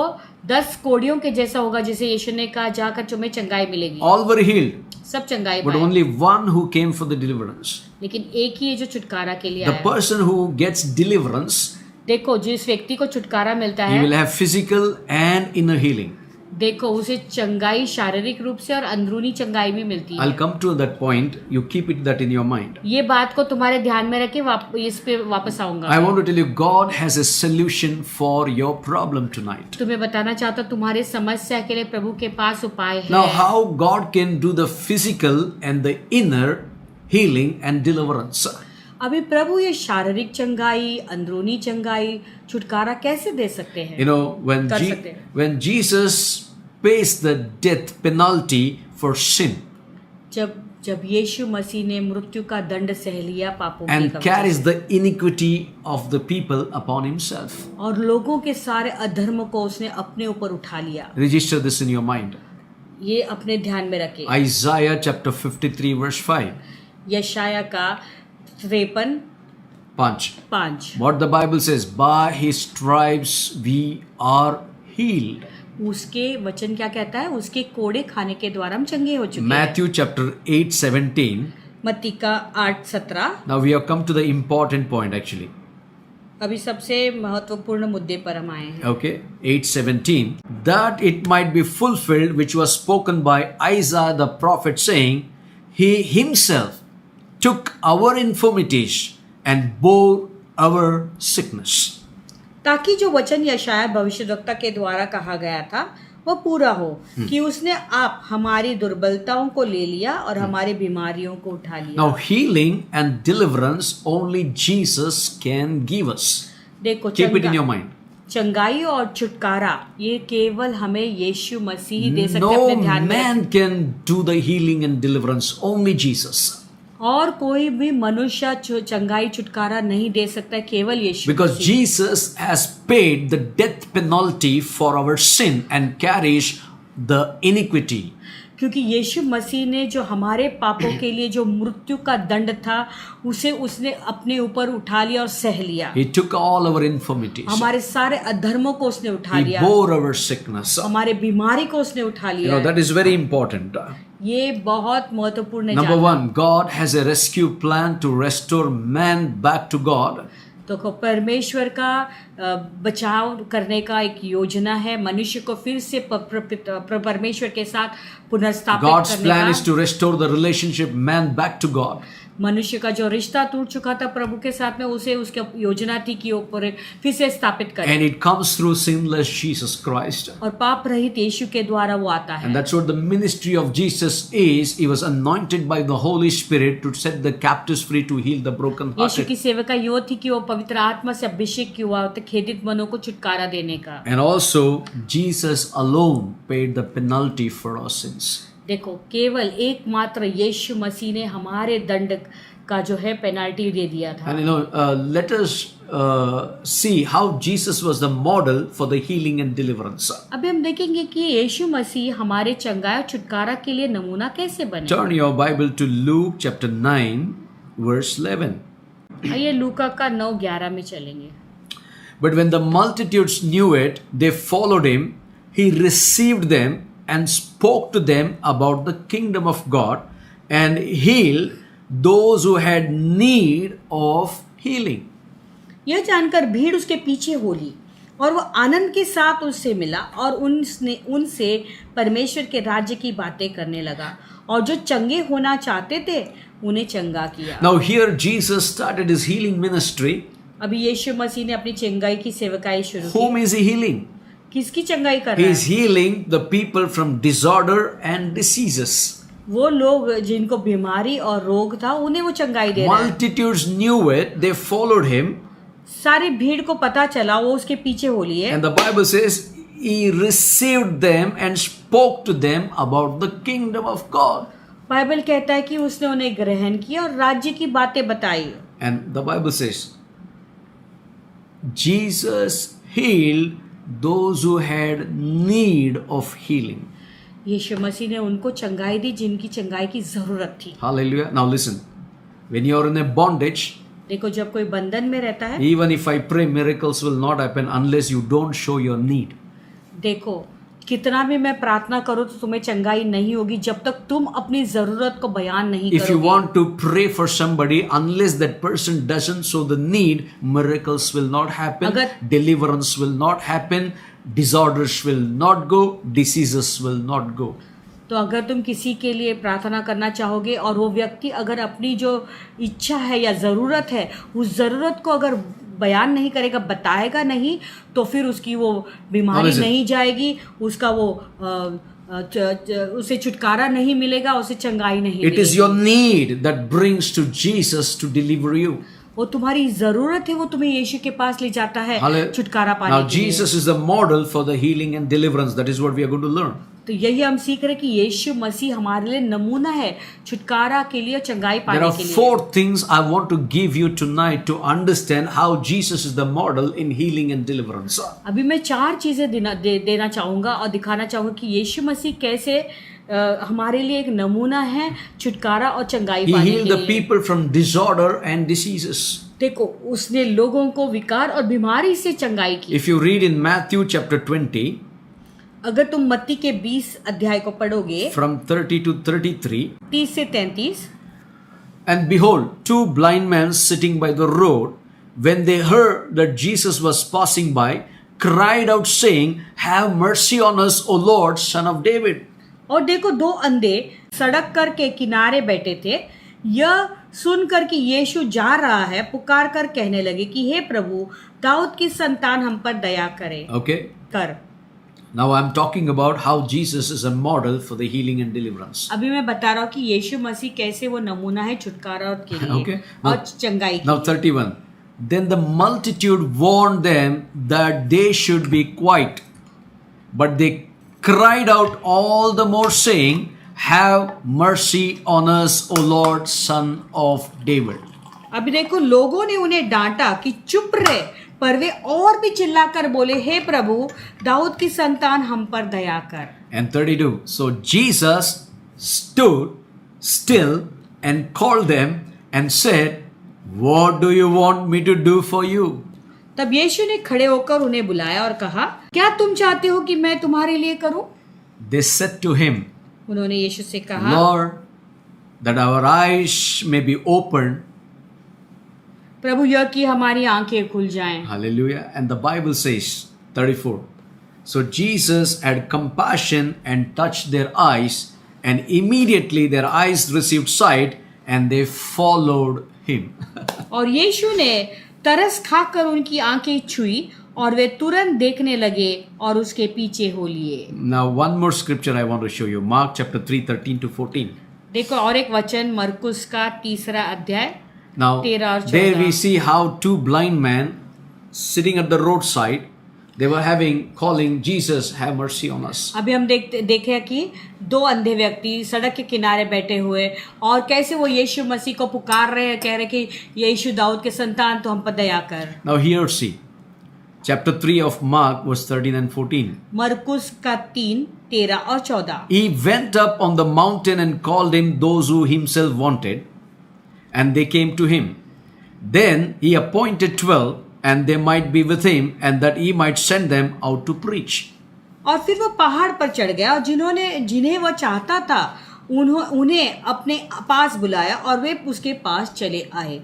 B: 10 कोड़ियों के जैसा होगा, जिसे यीशु ने कहा जाकर तुम्हें चंगाई मिलेगी.
A: All were healed,
B: सब चंगाई
A: but
B: पाए,
A: only one who came for the deliverance.
B: लेकिन एक ही है जो छुटकारा के लिए
A: The
B: आया.
A: person who gets deliverance,
B: देखो, जिस व्यक्ति को छुटकारा मिलता
A: he
B: है,
A: will have physical and inner healing.
B: देखो उसे चंगाई शारीरिक रूप से और अंदरूनी चंगाई भी मिलती है.
A: I'll come to that point. You keep it that in your mind.
B: ये बात को तुम्हारे ध्यान में रखे इस पे वापस आऊंगा.
A: I want to tell you, God has a solution for your problem tonight.
B: तुम्हें बताना चाहता हूँ तुम्हारे समस्या के लिए प्रभु के पास उपाय है.
A: Now, how God can do the physical and the inner healing and deliverance?
B: अभी प्रभु ये शारीरिक चंगाई, अंदरूनी चंगाई, छुटकारा कैसे दे सकते हैं?
A: You know,
B: कर सकते हैं.
A: when Jesus pays the death penalty for sin
B: जब यीशु मसीह ने मृत्यु का दंड सह लिया पापों की
A: and
B: वजह
A: carries
B: से,
A: the iniquity of the people upon himself.
B: और लोगों के सारे अधर्म को उसने अपने ऊपर उठा लिया.
A: Register this in your mind.
B: ये अपने ध्यान में रखे.
A: Isaiah chapter 53 verse 5.
B: यशाया का 53 5.
A: What the Bible says, by his stripes we are healed.
B: उसके वचन क्या कहता है? उसके कोड़े खाने के द्वारा हम चंगे हो चुके हैं.
A: Matthew chapter 8:17.
B: मत्ती का 8:17.
A: Now we have come to the important point actually.
B: अभी सबसे महत्वपूर्ण मुद्दे पर हम आए हैं.
A: Okay, 8:17. That it might be fulfilled which was spoken by Isaiah the prophet, saying, He himself took our infirmities and bore our sickness.
B: ताकि जो वचन यशाया भविष्यद्वक्ता के द्वारा कहा गया था वो पूरा हो कि उसने आप हमारी दुर्बलताओं को ले लिया और हमारी बीमारियों को उठा लिया.
A: Now healing and deliverance only Jesus can give us.
B: देखो,
A: Keep it in your mind.
B: चंगाई और छुटकारा ये केवल हमें यीशु मसीह ही दे सकते हैं.
A: No
B: अपने ध्यान में
A: man can do the healing and deliverance, only Jesus.
B: और कोई भी मनुष्य चंगाई छुटकारा नहीं दे सकता, केवल यीशु
A: Because
B: Masih.
A: Jesus has paid the death penalty for our sin and carries the iniquity.
B: क्योंकि यीशु मसीह ने जो हमारे पापों के लिए जो मृत्यु का दंड था उसे उसने अपने ऊपर उठा लिया और सह लिया.
A: He took all our infirmities.
B: हमारे सारे अधर्मों को उसने उठा
A: He
B: लिया.
A: bore our sickness.
B: हमारे बीमारी को उसने उठा
A: You
B: लिया.
A: know, that is very important.
B: ये बहुत महत्वपूर्ण है.
A: Number
B: जानना.
A: one, God has a rescue plan to restore man back to God.
B: तो परमेश्वर का बचाव करने का एक योजना है मनुष्य को फिर से परमेश्वर के साथ पुनर्स्थापित
A: God's
B: करने
A: plan
B: का.
A: is to restore the relationship man back to God.
B: मनुष्य का जो रिश्ता टूट चुका था प्रभु के साथ में, उसे उसकी योजना थी कि ऊपर फिर से स्थापित करें.
A: And it comes through sinless Jesus Christ.
B: और पाप रहित यीशु के द्वारा वो आता है.
A: And that's what the ministry of Jesus is. He was anointed by the Holy Spirit to set the captives free, to heal the broken
B: यीशु की
A: hearted.
B: सेवा का यो थी कि वो पवित्र आत्मा से अभिषेक हुआ तो खेदित मनों को छुटकारा देने का.
A: And also, Jesus alone paid the penalty for our sins.
B: देखो, केवल एकमात्र यीशु मसीह ने हमारे दंड का जो है पेनाल्टी दे दिया था.
A: And you know, let us see how Jesus was the model for the healing and deliverance.
B: अभी हम देखेंगे कि यीशु मसीह हमारे चंगाई और छुटकारा के लिए नमूना कैसे बने.
A: Turn your Bible to Luke chapter 9, verse 11.
B: आइए लूका का 9:11 में चलेंगे.
A: But when the multitudes knew it, they followed him. He received them and spoke to them about the kingdom of God and healed those who had need of healing.
B: यह जानकर भीड़ उसके पीछे हो ली और वो आनंद के साथ उससे मिला और उनसे परमेश्वर के राज्य की बातें करने लगा और जो चंगे होना चाहते थे उन्हें चंगा किया.
A: Now here Jesus started his healing ministry.
B: अभी यीशु मसीह ने अपनी चंगाई की सेवकाई शुरू की.
A: Whom is he healing?
B: किसकी चंगाई कर
A: He
B: रहा
A: is
B: है?
A: healing the people from disorder and diseases.
B: वो लोग जिनको बीमारी और रोग था उन्हें वो चंगाई दे रहा है।
A: Multitudes knew it, they followed him,
B: सारी भीड़ को पता चला, वो उसके पीछे हो लिए।
A: and the Bible says he received them and spoke to them about the kingdom of God.
B: Bible कहता है कि उसने उन्हें ग्रहण किया और राज्य की बातें बताई।
A: And the Bible says Jesus healed those who had need of healing.
B: यीशु मसीह ने उनको चंगाई दी जिनकी चंगाई की जरूरत थी।
A: Hallelujah. Now listen. When you are in a bondage,
B: देखो, जब कोई बंधन में रहता है,
A: even if I pray, miracles will not happen unless you don't show your need.
B: देखो कितना भी मैं प्रार्थना करूं तो तुम्हें चंगाई नहीं होगी जब तक तुम अपनी जरूरत को बयान नहीं
A: If you
B: करोगे।
A: want to pray for somebody, unless that person doesn't show the need, miracles will not happen,
B: अगर-
A: deliverance will not happen, disorders will not go, diseases will not go.
B: तो अगर तुम किसी के लिए प्रार्थना करना चाहोगे और वो व्यक्ति अगर अपनी जो इच्छा है या ज़रूरत है उस ज़रूरत को अगर बयान नहीं करेगा, बताएगा नहीं, तो फिर उसकी वो बीमारी
A: listen.
B: नहीं जाएगी, उसका वो उसे छुटकारा नहीं मिलेगा, उसे चंगाई नहीं
A: It is
B: मिलेगी।
A: your need that brings to Jesus to deliver you.
B: वो तुम्हारी ज़रूरत है, वो तुम्हें यीशु के पास ले जाता है
A: Hallelujah.
B: छुटकारा पाने
A: Now
B: के लिए।
A: Jesus is the model for the healing and deliverance. That is what we are going to learn.
B: तो यही हम सीख रहे हैं कि यीशु मसीह हमारे लिए नमूना है छुटकारा के लिए, चंगाई
A: There
B: पाने
A: are
B: के लिए।
A: 4 things I want to give you tonight to understand how Jesus is the model in healing and deliverance.
B: अभी मैं 4 चीजें देना चाहूंगा और दिखाना चाहूंगा कि यीशु मसीह कैसे हमारे लिए एक नमूना है छुटकारा और चंगाई
A: He
B: पाने
A: healed
B: के
A: the
B: लिए।
A: people from disorder and diseases.
B: देखो, उसने लोगों को विकार और बीमारी से चंगाई की।
A: If you read in Matthew chapter 20,
B: अगर तुम मत्ती के 20 अध्याय को पढ़ोगे
A: from 30 to 33,
B: 30 से 33,
A: and behold, 2 blind men sitting by the road, when they heard that Jesus was passing by, cried out saying, "Have mercy on us, O Lord, Son of David."
B: और देखो 2 अंधे सड़क कर के किनारे बैठे थे। यह सुनकर कि यीशु जा रहा है, पुकार कर कहने लगे कि हे प्रभु, दाऊद की संतान हम पर दया करे
A: Okay.
B: कर।
A: Now I'm talking about how Jesus is a model for the healing and deliverance.
B: अभी मैं बता रहा हूँ कि यीशु मसीह कैसे वो नमूना है छुटकारा के लिए
A: Okay.
B: और चंगाई के
A: Now
B: लिए।
A: 31. Then the multitude warned them that they should be quiet. But they cried out all the more saying, "Have mercy on us, O Lord, Son of David."
B: अभी देखो, लोगों ने उन्हें डांटा कि चुप रहे, पर वे और भी चिल्लाकर बोले, हे प्रभु, दाऊद की संतान हम पर दया कर।
A: And 32. So Jesus stood still and called them and said, "What do you want me to do for you?"
B: तब यीशु ने खड़े होकर उन्हें बुलाया और कहा, क्या तुम चाहते हो कि मैं तुम्हारे लिए करूं?
A: They said to him,
B: उन्होंने यीशु से कहा,
A: "Lord, that our eyes may be opened."
B: प्रभु, यह कि हमारी आंखें खुल जाएं।
A: Hallelujah. And the Bible says, 34. So Jesus had compassion and touched their eyes, and immediately their eyes received sight, and they followed him.
B: और यीशु ने तरस खाकर उनकी आंखें छुई और वे तुरंत देखने लगे और उसके पीछे हो लिए।
A: Now, one more scripture I want to show you. Mark chapter 3, 13 to 14.
B: देखो, और एक वचन मरकुस का 3 अध्याय।
A: Now,
B: 13 और 14.
A: there we see how 2 blind men sitting at the roadside, they were calling Jesus, "Have mercy on us."
B: अभी हम देखे कि 2 अंधे व्यक्ति सड़क के किनारे बैठे हुए और कैसे वो यीशु मसीह को पुकार रहे हैं, कह रहे कि यीशु दाऊद के संतान तो हम पर दया कर।
A: Now here see, chapter 3 of Mark verse 13 and 14.
B: मरकुस का 3, 13 और 14।
A: He went up on the mountain and called him those who himself wanted, and they came to him. Then he appointed 12, and they might be with him, and that he might send them out to preach.
B: और फिर वो पहाड़ पर चढ़ गया और जिन्हें वह चाहता था उन्हें अपने पास बुलाया और वे उसके पास चले आए।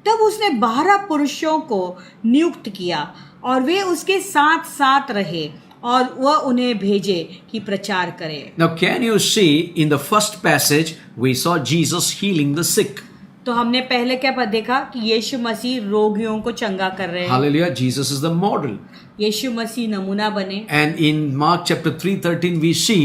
B: तब उसने 12 पुरुषों को नियुक्त किया और वे उसके साथ साथ रहे और वह उन्हें भेजे कि प्रचार करें।
A: Now can you see in the first passage we saw Jesus healing the sick.
B: तो हमने पहले क्या देखा कि यीशु मसीह रोगियों को चंगा कर रहे हैं।
A: Hallelujah, Jesus is the model.
B: यीशु मसीह नमूना बने।
A: And in Mark chapter 3:13 we see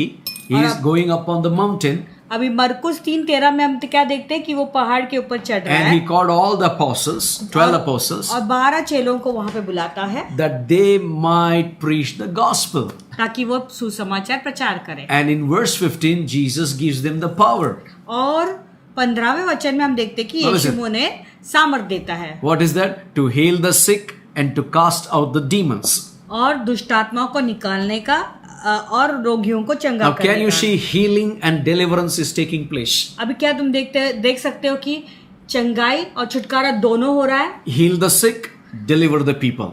A: he is going up on the mountain
B: अभी मरकुस 3:13 में हम क्या देखते हैं कि वो पहाड़ के ऊपर चढ़ रहा
A: and
B: है
A: he called all the apostles, 12 apostles,
B: और 12 चेलों को वहां पे बुलाता है
A: that they might preach the gospel.
B: ताकि वो सुसमाचार प्रचार करें।
A: And in verse 15 Jesus gives them the power.
B: और 15वें वचन में हम देखते हैं कि
A: What is
B: यीशु
A: it?
B: उन्हें सामर्थ देता है
A: What is that? To heal the sick and to cast out the demons.
B: और दुष्टात्माओं को निकालने का और रोगियों को चंगा
A: Now can
B: करने
A: you
B: का।
A: see healing and deliverance is taking place?
B: अभी क्या तुम देख सकते हो कि चंगाई और छुटकारा दोनों हो रहा है।
A: Heal the sick, deliver the people.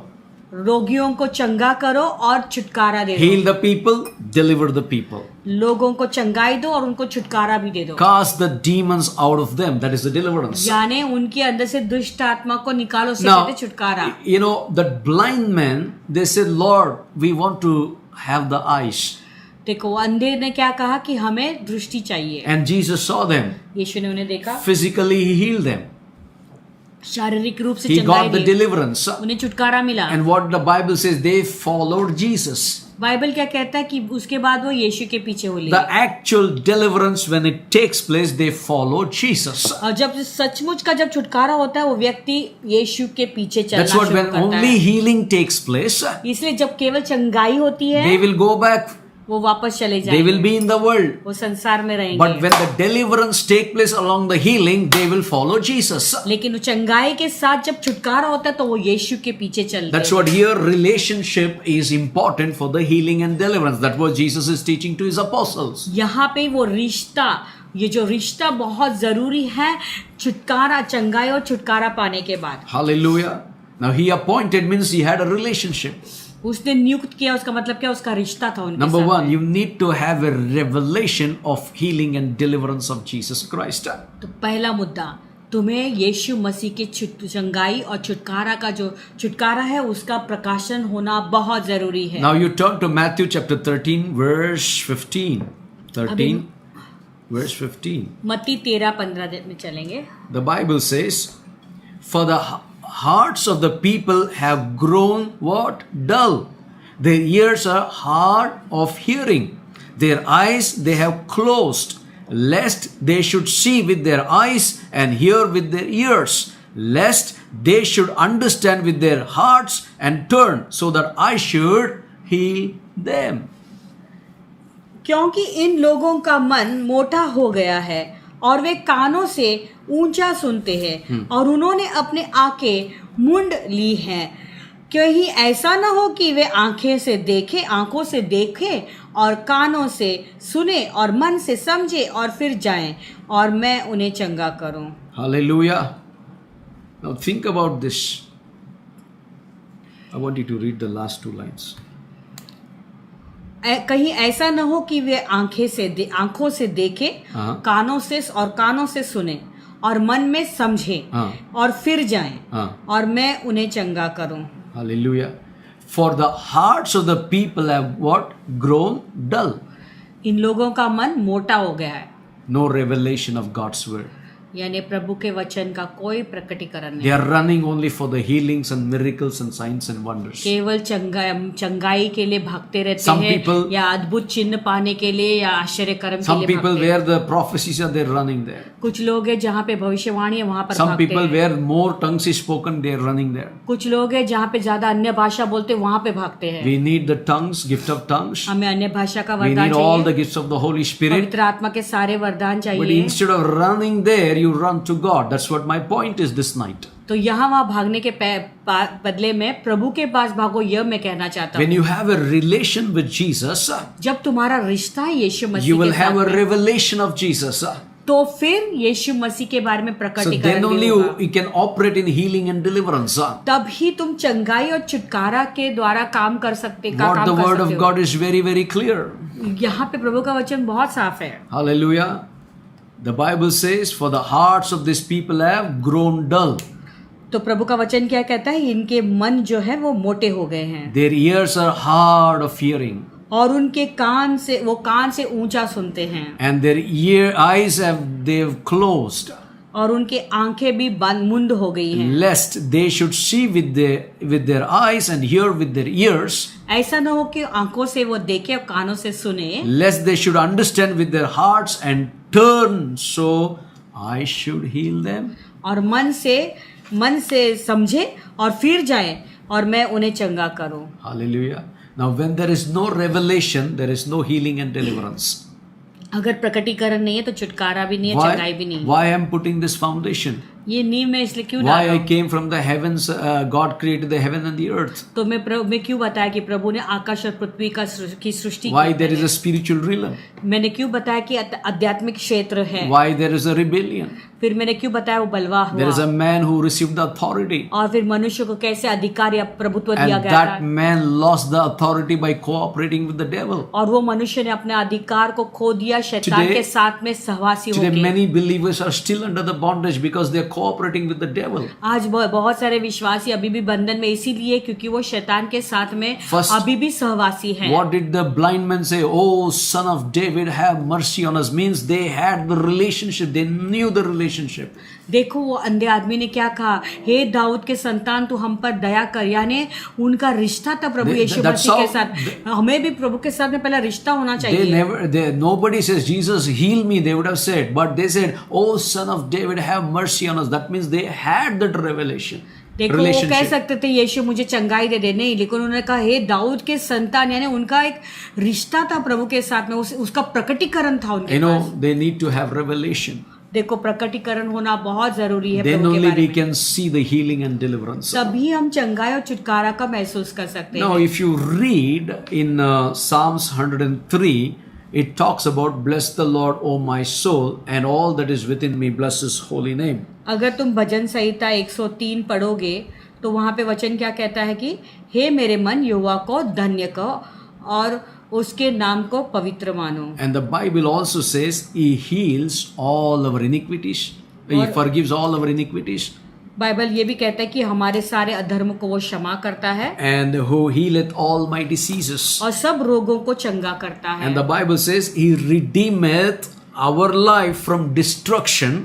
B: रोगियों को चंगा करो और छुटकारा दे
A: Heal
B: दो।
A: the people, deliver the people.
B: लोगों को चंगाई दो और उनको छुटकारा भी दे दो।
A: Cast the demons out of them. That is the deliverance.
B: यानी उनके अंदर से दुष्ट आत्मा को निकालो, उसे
A: Now,
B: कहते हैं छुटकारा।
A: you know, that blind man, they said, Lord, we want to have the eyes.
B: देखो अंधे ने क्या कहा कि हमें दृष्टि चाहिए।
A: And Jesus saw them.
B: यीशु ने उन्हें देखा,
A: Physically, he healed them.
B: शारीरिक रूप से
A: He
B: चंगाई
A: got the
B: दी,
A: deliverance.
B: उन्हें छुटकारा मिला।
A: And what the Bible says, they followed Jesus.
B: Bible क्या कहता है कि उसके बाद वो यीशु के पीछे हो
A: The
B: लिए।
A: actual deliverance, when it takes place, they followed Jesus.
B: और जब सचमुच का जब छुटकारा होता है वो व्यक्ति यीशु के पीछे चलना
A: That's what
B: शुरू
A: when
B: करता
A: only
B: है।
A: healing takes place,
B: इसलिए जब केवल चंगाई होती है
A: they will go back.
B: वो वापस चले
A: They will
B: जाएंगे,
A: be in the world.
B: वो संसार में रहेंगे।
A: But when the deliverance take place along the healing, they will follow Jesus.
B: लेकिन चंगाई के साथ जब छुटकारा होता है तो वो यीशु के पीछे चलते
A: That's
B: हैं।
A: what here relationship is important for the healing and deliverance. That's what Jesus is teaching to his apostles.
B: यहाँ पे वो रिश्ता, ये जो रिश्ता बहुत जरूरी है छुटकारा, चंगाई और छुटकारा पाने के बाद।
A: Hallelujah. Now he appointed means he had a relationship.
B: उसने नियुक्त किया, उसका मतलब क्या, उसका रिश्ता था उनके
A: Number
B: साथ
A: one,
B: में।
A: you need to have a revelation of healing and deliverance of Jesus Christ.
B: तो पहला मुद्दा, तुम्हें यीशु मसीह के चंगाई और छुटकारा का जो छुटकारा है उसका प्रकाशन होना बहुत जरूरी है।
A: Now you turn to Matthew chapter 13 verse 15. 13 verse 15.
B: मत्ती 13-15 में चलेंगे।
A: The Bible says, for the hearts of the people have grown what? Dull. Their ears are hard of hearing. Their eyes they have closed, lest they should see with their eyes and hear with their ears, lest they should understand with their hearts and turn, so that I should heal them.
B: क्योंकि इन लोगों का मन मोटा हो गया है और वे कानों से ऊंचा सुनते हैं और उन्होंने अपने आंखें मूंद ली हैं। कहीं ऐसा न हो कि वे आंखों से देखें और कानों से सुने और मन से समझे और फिर जाएं और मैं उन्हें चंगा करूं।
A: Hallelujah. Now think about this. I want you to read the last two lines.
B: कहीं ऐसा न हो कि वे आंखों से देखें,
A: हाँ।
B: कानों से सुने और मन में समझे
A: हाँ।
B: और फिर जाएं
A: हाँ।
B: और मैं उन्हें चंगा करूं।
A: Hallelujah. For the hearts of the people have what? Grown dull.
B: इन लोगों का मन मोटा हो गया है,
A: No revelation of God's word.
B: यानी प्रभु के वचन का कोई प्रकटीकरण
A: They
B: नहीं।
A: are running only for the healings and miracles and signs and wonders.
B: केवल चंगाई के लिए भागते रहते
A: Some
B: हैं
A: people-
B: या अद्भुत चिन्ह पाने के लिए या आश्चर्य कर्म के
A: Some
B: लिए
A: people
B: भागते हैं।
A: where the prophecies are, they're running there.
B: कुछ लोग हैं जहाँ पे भविष्यवाणी है वहाँ पर
A: Some
B: भागते
A: people
B: हैं।
A: where more tongues is spoken, they're running there.
B: कुछ लोग हैं जहाँ पे ज्यादा अन्य भाषा बोलते वहाँ पे भागते हैं।
A: We need the tongues, gift of tongues.
B: हमें अन्य भाषा का
A: We
B: वरदान
A: need all the
B: चाहिए,
A: gifts of the Holy Spirit.
B: पवित्र आत्मा के सारे वरदान
A: But
B: चाहिए।
A: instead of running there, you run to God. That's what my point is this night.
B: तो यहाँ वहाँ भागने के बदले में प्रभु के पास भागो, यह मैं कहना चाहता
A: When
B: हूँ।
A: you have a relation with Jesus,
B: जब तुम्हारा रिश्ता है यीशु
A: you
B: मसीह
A: will
B: के
A: have a
B: साथ में,
A: revelation of Jesus.
B: तो फिर यीशु मसीह के बारे में
A: So
B: प्रकटीकरण
A: then
B: भी
A: only
B: होगा।
A: you can operate in healing and deliverance.
B: तब ही तुम चंगाई और छुटकारा के द्वारा काम कर सकते
A: What the word of
B: हो।
A: God is very, very clear.
B: यहाँ पे प्रभु का वचन बहुत साफ है।
A: Hallelujah. The Bible says, for the hearts of these people have grown dull.
B: तो प्रभु का वचन क्या कहता है, इनके मन जो है वो मोटे हो गए हैं
A: Their ears are hard of hearing.
B: और उनके कान से ऊंचा सुनते हैं
A: And their eyes they've closed.
B: और उनके आंखें भी बंद मुंद हो गई हैं,
A: lest they should see with their eyes and hear with their ears,
B: ऐसा न हो कि आंखों से वो देखे और कानों से सुने,
A: lest they should understand with their hearts and turn, so I should heal them.
B: और मन से समझे और फिर जाए और मैं उन्हें चंगा करूं।
A: Hallelujah. Now, when there is no revelation, there is no healing and deliverance.
B: अगर प्रकटीकरण नहीं है तो छुटकारा भी नहीं है, चंगाई भी नहीं।
A: Why I am putting this foundation?
B: ये नींव में इसलिए क्यों
A: Why
B: डाला?
A: I came from the heavens? God created the heaven and the earth.
B: तो मैं क्यों बताया कि प्रभु ने आकाश और पृथ्वी की सृष्टि
A: Why
B: की?
A: there is a spiritual realm?
B: मैंने क्यों बताया कि आध्यात्मिक क्षेत्र है?
A: Why there is a rebellion?
B: फिर मैंने क्यों बताया वो बलवा
A: There is
B: हुआ?
A: a man who received the authority,
B: और फिर मनुष्य को कैसे अधिकार या प्रभुत्व दिया
A: and
B: गया
A: that
B: था,
A: man lost the authority by cooperating with the devil.
B: और वो मनुष्य ने अपने अधिकार को खो दिया शैतान
A: Today-
B: के साथ में सहवासी
A: Today,
B: होकर।
A: many believers are still under the bondage because they are cooperating with the devil.
B: आज बहुत सारे विश्वासी अभी भी बंधन में इसीलिए क्योंकि वो शैतान के साथ में
A: First-
B: अभी भी सहवासी हैं।
A: What did the blind man say? Oh, son of David, have mercy on us. Means they had the relationship. They knew the relationship.
B: देखो वो अंधे आदमी ने क्या कहा, हे दाऊद के संतान तू हम पर दया कर, यानी उनका रिश्ता था प्रभु यीशु
A: that's
B: मसीह के
A: how-
B: साथ। हमें भी प्रभु के साथ में पहला रिश्ता होना
A: They
B: चाहिए।
A: never, nobody says, Jesus, heal me, they would have said. But they said, oh, son of David, have mercy on us. That means they had that revelation.
B: देखो वो कह सकते थे यीशु मुझे चंगाई दे दे, नहीं, लेकिन उन्होंने कहा हे दाऊद के संतान, यानी उनका एक रिश्ता था प्रभु के साथ में, उसका प्रकटीकरण था उनके
A: You know,
B: pass.
A: they need to have revelation.
B: देखो प्रकटीकरण होना बहुत जरूरी है
A: Then
B: प्रभु के
A: only
B: बारे
A: we
B: में।
A: can see the healing and deliverance.
B: तभी हम चंगाई और छुटकारा का महसूस कर सकते
A: Now,
B: हैं।
A: if you read in Psalms 103, it talks about bless the Lord, O my soul, and all that is within me, bless His holy name.
B: अगर तुम भजन संहिता 103 पढ़ोगे तो वहां पे वचन क्या कहता है कि हे मेरे मन यहोवा को धन्य कहो और उसके नाम को पवित्र मानो।
A: And the Bible also says He heals all our iniquities. He forgives all our iniquities.
B: Bible ये भी कहता है कि हमारे सारे अधर्म को वो क्षमा करता है
A: And who healeth all my diseases.
B: और सब रोगों को चंगा करता है।
A: And the Bible says He redeemeth our life from destruction.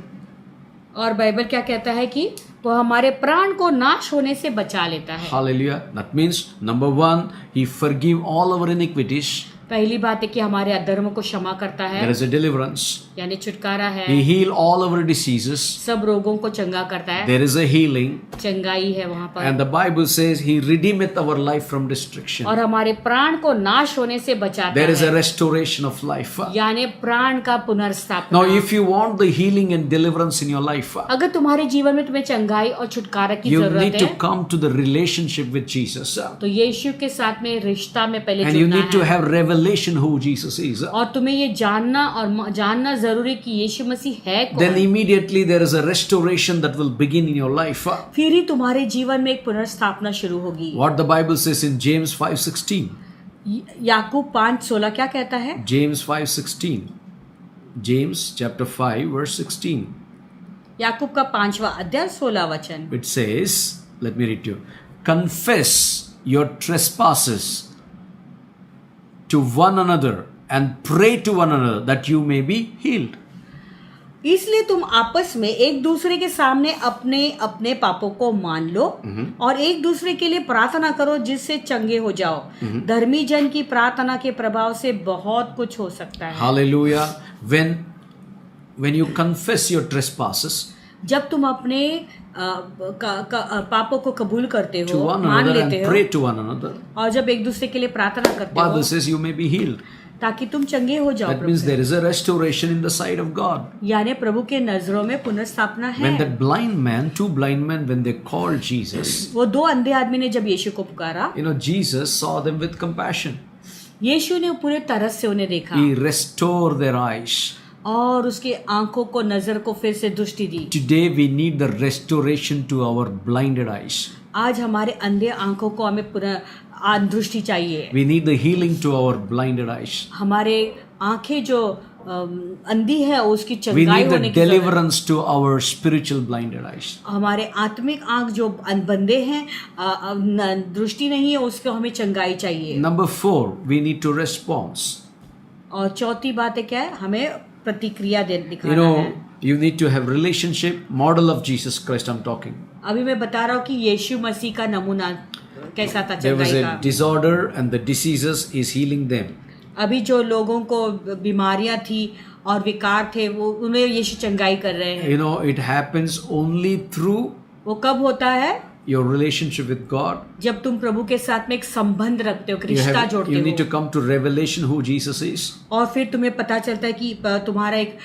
B: और बाइबल क्या कहता है कि वो हमारे प्राण को नाश होने से बचा लेता है।
A: Hallelujah. That means, number one, He forgive all our iniquities.
B: पहली बात है कि हमारे अधर्म को क्षमा करता है,
A: There is a deliverance.
B: यानी छुटकारा है।
A: He heal all our diseases.
B: सब रोगों को चंगा करता है,
A: There is a healing.
B: चंगाई है वहां पर।
A: And the Bible says He redeemeth our life from destruction.
B: और हमारे प्राण को नाश होने से बचाता
A: There is a
B: है,
A: restoration of life.
B: यानी प्राण का पुनर्स्थापना।
A: Now, if you want the healing and deliverance in your life,
B: अगर तुम्हारे जीवन में तुम्हें चंगाई और छुटकारा की
A: you
B: जरूरत
A: need to
B: है
A: come to the relationship with Jesus.
B: तो यीशु के साथ में रिश्ता में पहले
A: And you
B: जुड़ना
A: need to
B: है,
A: have revelation who Jesus is.
B: और तुम्हें ये जानना और जानना जरूरी कि यीशु मसीह है
A: Then
B: कौन।
A: immediately there is a restoration that will begin in your life.
B: फिर ही तुम्हारे जीवन में एक पुनर्स्थापना शुरू होगी।
A: What the Bible says in James 5:16.
B: याकूब 5:16 क्या कहता है?
A: James 5:16. James chapter 5 verse 16.
B: याकूब का 5वां अध्याय 16 वचन।
A: It says, let me read to you. Confess your trespasses to one another and pray to one another that you may be healed.
B: इसलिए तुम आपस में एक दूसरे के सामने अपने अपने पापों को मान लो और एक दूसरे के लिए प्रार्थना करो जिससे चंगे हो जाओ। धर्मी जन की प्रार्थना के प्रभाव से बहुत कुछ हो सकता है।
A: Hallelujah. When you confess your trespasses
B: जब तुम अपने पापों को कबूल करते
A: to
B: हो,
A: one
B: मान
A: another
B: लेते
A: and
B: हो,
A: pray to one another,
B: और जब एक दूसरे के लिए प्रार्थना करते हो
A: Bible says you may be healed.
B: ताकि तुम चंगे हो जाओ।
A: That means there is a restoration in the sight of God.
B: यानी प्रभु के नजरों में पुनर्स्थापना
A: When
B: है।
A: that blind man, two blind men, when they called Jesus,
B: वो दो अंधे आदमी ने जब यीशु को पुकारा,
A: Jesus saw them with compassion.
B: यीशु ने पूरे तरस से उन्हें देखा
A: He restored their eyes.
B: और उसके आंखों को नजर को फिर से दृष्टि दी।
A: Today we need the restoration to our blinded eyes.
B: आज हमारे अंधे आंखों को हमें पुनः दृष्टि चाहिए।
A: We need the healing to our blinded eyes.
B: हमारे आंखें जो अंधी है उसकी
A: We
B: चंगाई
A: need
B: होने
A: the
B: की जरूरत है।
A: deliverance to our spiritual blinded eyes.
B: हमारे आत्मिक आंख जो बंदे हैं, दृष्टि नहीं है, उसको हमें चंगाई चाहिए।
A: Number 4, we need to respond.
B: और चौथी बात है क्या है? हमें प्रतिक्रिया दिखाना है।
A: You need to have relationship, model of Jesus Christ I'm talking.
B: अभी मैं बता रहा हूँ कि यीशु मसीह का नमूना कैसा था
A: There was
B: चंगाई
A: a
B: का।
A: disorder and the diseases is healing them.
B: अभी जो लोगों को बीमारियां थी और विकार थे वो उन्हें यीशु चंगाई कर रहे हैं।
A: You know, it happens only through
B: वो कब होता है?
A: your relationship with God.
B: जब तुम प्रभु के साथ में एक संबंध रखते हो, एक रिश्ता जोड़ते
A: You need to
B: हो,
A: come to revelation who Jesus is.
B: और फिर तुम्हें पता चलता है कि तुम्हारा एक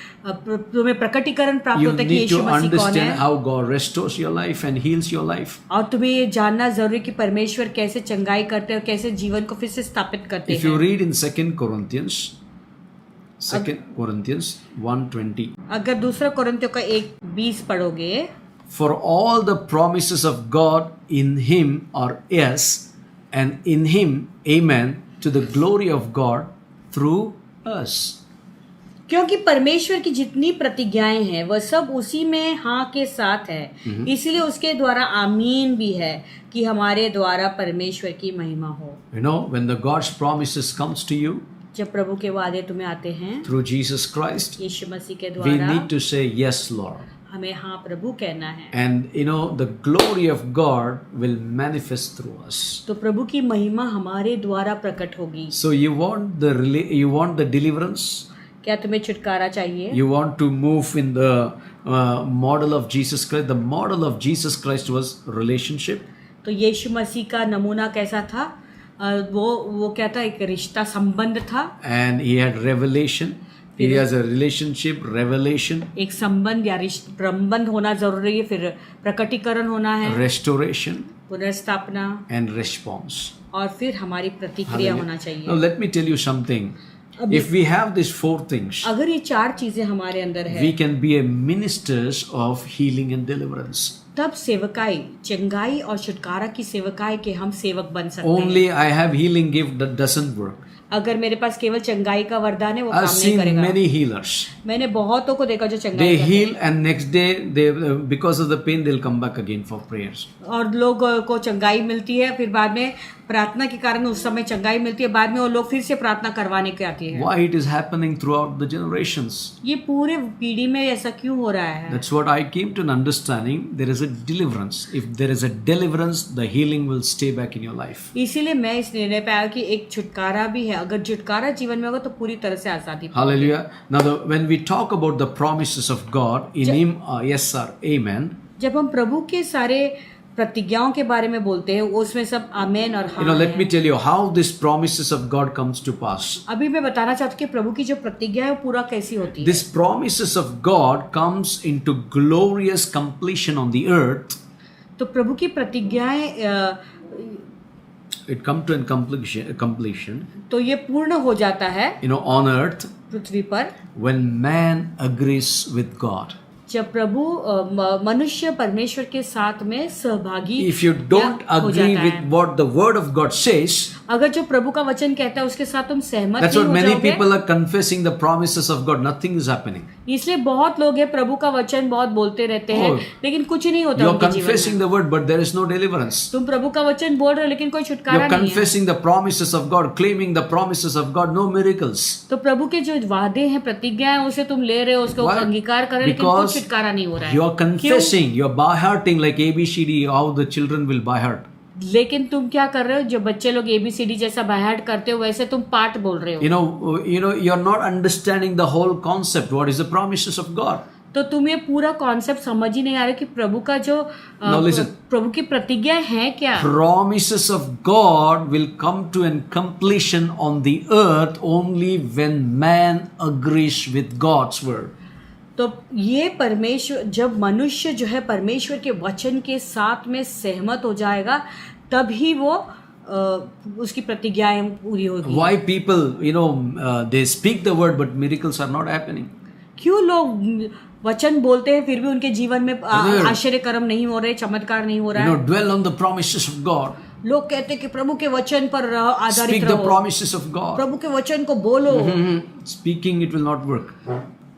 B: तुम्हें प्रकटीकरण प्राप्त
A: You
B: होता है कि
A: need to
B: यीशु मसीह कौन
A: understand
B: है,
A: how God restores your life and heals your life.
B: और तुम्हें ये जानना जरूरी है कि परमेश्वर कैसे चंगाई करते हैं और कैसे जीवन को फिर से स्थापित करते
A: If you
B: हैं।
A: read in 2 Corinthians 1:20,
B: अगर दूसरा कोरिन्थियों का 1:20 पढ़ोगे,
A: for all the promises of God in Him are yes, and in Him amen, to the glory of God through us.
B: क्योंकि परमेश्वर की जितनी प्रतिज्ञाएं हैं वह सब उसी में हाँ के साथ है, इसलिए उसके द्वारा आमीन भी है कि हमारे द्वारा परमेश्वर की महिमा हो।
A: You know, when the God's promises comes to you
B: जब प्रभु के वादे तुम्हें आते हैं
A: through Jesus Christ,
B: यीशु मसीह के
A: we
B: द्वारा,
A: need to say yes, Lord.
B: हमें हाँ प्रभु कहना है,
A: And you know, the glory of God will manifest through us.
B: तो प्रभु की महिमा हमारे द्वारा प्रकट होगी।
A: So you want the deliverance?
B: क्या तुम्हें छुटकारा चाहिए?
A: You want to move in the model of Jesus Christ? The model of Jesus Christ was relationship.
B: तो यीशु मसीह का नमूना कैसा था? वो क्या था? एक रिश्ता, संबंध था।
A: And he had revelation. He has a relationship, revelation,
B: एक संबंध या प्रबंध होना जरूरी है, फिर प्रकटीकरण होना है,
A: restoration,
B: पुनर्स्थापना,
A: and response.
B: और फिर हमारी प्रतिक्रिया होना
A: Now
B: चाहिए।
A: let me tell you something. If we have these 4 things,
B: अगर ये 4 चीजें हमारे अंदर है,
A: we can be a ministers of healing and deliverance.
B: तब सेवकाई, चंगाई और छुटकारा की सेवकाई के हम सेवक बन सकते हैं।
A: Only I have healing gift that doesn't work.
B: अगर मेरे पास केवल चंगाई का वरदान है वो
A: I've
B: काम नहीं
A: seen
B: करेगा।
A: many healers.
B: मैंने बहुतों को देखा जो
A: They
B: चंगाई करते
A: heal and next day they because of the pain they'll come back again for prayers.
B: हैं। और लोग को चंगाई मिलती है, फिर बाद में प्रार्थना के कारण उस समय चंगाई मिलती है, बाद में वो लोग फिर से प्रार्थना करवाने के आती है।
A: Why it is happening throughout the generations?
B: ये पूरे पीढ़ी में ऐसा क्यों हो रहा है?
A: That's what I came to an understanding. There is a deliverance. If there is a deliverance, the healing will stay back in your life.
B: इसीलिए मैं इस निर्णय पे आया कि एक छुटकारा भी है। अगर छुटकारा जीवन में होगा तो पूरी तरह से आजादी पाओगे।
A: Hallelujah. Now, when we talk about the promises of God in Him, yes sir, amen.
B: जब हम प्रभु के सारे प्रतिज्ञाओं के बारे में बोलते हैं उसमें सब आमेन और हाँ
A: Let me
B: है।
A: tell you how these promises of God comes to pass.
B: अभी मैं बताना चाहती हूँ कि प्रभु की जो प्रतिज्ञा है वो पूरा कैसी होती है।
A: These promises of God comes into glorious completion on the earth.
B: तो प्रभु की प्रतिज्ञाएं
A: It come to a completion.
B: तो ये पूर्ण हो जाता है
A: On earth
B: पृथ्वी पर
A: when man agrees with God.
B: जब प्रभु मनुष्य परमेश्वर के साथ में सहभागी
A: If you don't
B: हो
A: agree
B: जाता
A: with
B: है।
A: what the word of God says,
B: अगर जो प्रभु का वचन कहता है उसके साथ तुम सहमत
A: that's
B: नहीं
A: what
B: हो
A: many
B: जाओगे,
A: people are confessing the promises of God. Nothing is happening.
B: इसलिए बहुत लोग हैं प्रभु का वचन बहुत बोलते रहते हैं, लेकिन कुछ नहीं होता
A: You are
B: उनके जीवन
A: confessing
B: में।
A: the word, but there is no deliverance.
B: तुम प्रभु का वचन बोल रहे हो लेकिन कोई
A: You
B: छुटकारा
A: are
B: नहीं है।
A: confessing the promises of God, claiming the promises of God, no miracles.
B: तो प्रभु के जो वादे हैं, प्रतिज्ञा है, उसे तुम ले रहे हो, उसको
A: Why?
B: अंगीकार कर रहे हो, लेकिन कोई
A: Because
B: छुटकारा नहीं हो रहा है।
A: you are confessing, you are by hearting like ABCD, how the children will by heart.
B: लेकिन तुम क्या कर रहे हो? जो बच्चे लोग ABCD जैसा बायहार्ट करते हो वैसे तुम पाठ बोल रहे हो।
A: You are not understanding the whole concept. What is the promises of God?
B: तो तुम्हें पूरा कॉन्सेप्ट समझ ही नहीं आ रहा कि प्रभु का जो
A: Now listen.
B: प्रभु की प्रतिज्ञा है क्या।
A: Promises of God will come to an completion on the earth only when man agrees with God's word.
B: तो ये परमेश्वर, जब मनुष्य जो है परमेश्वर के वचन के साथ में सहमत हो जाएगा तभी वो उसकी प्रतिज्ञाएं पूरी होगी।
A: Why people, they speak the word but miracles are not happening?
B: क्यों लोग वचन बोलते हैं फिर भी उनके जीवन में आश्चर्य कर्म नहीं हो रहे, चमत्कार नहीं हो रहा है।
A: Dwell on the promises of God.
B: लोग कहते हैं कि प्रभु के वचन पर आधारित
A: Speak the
B: रहो,
A: promises of God.
B: प्रभु के वचन को बोलो।
A: Speaking it will not work.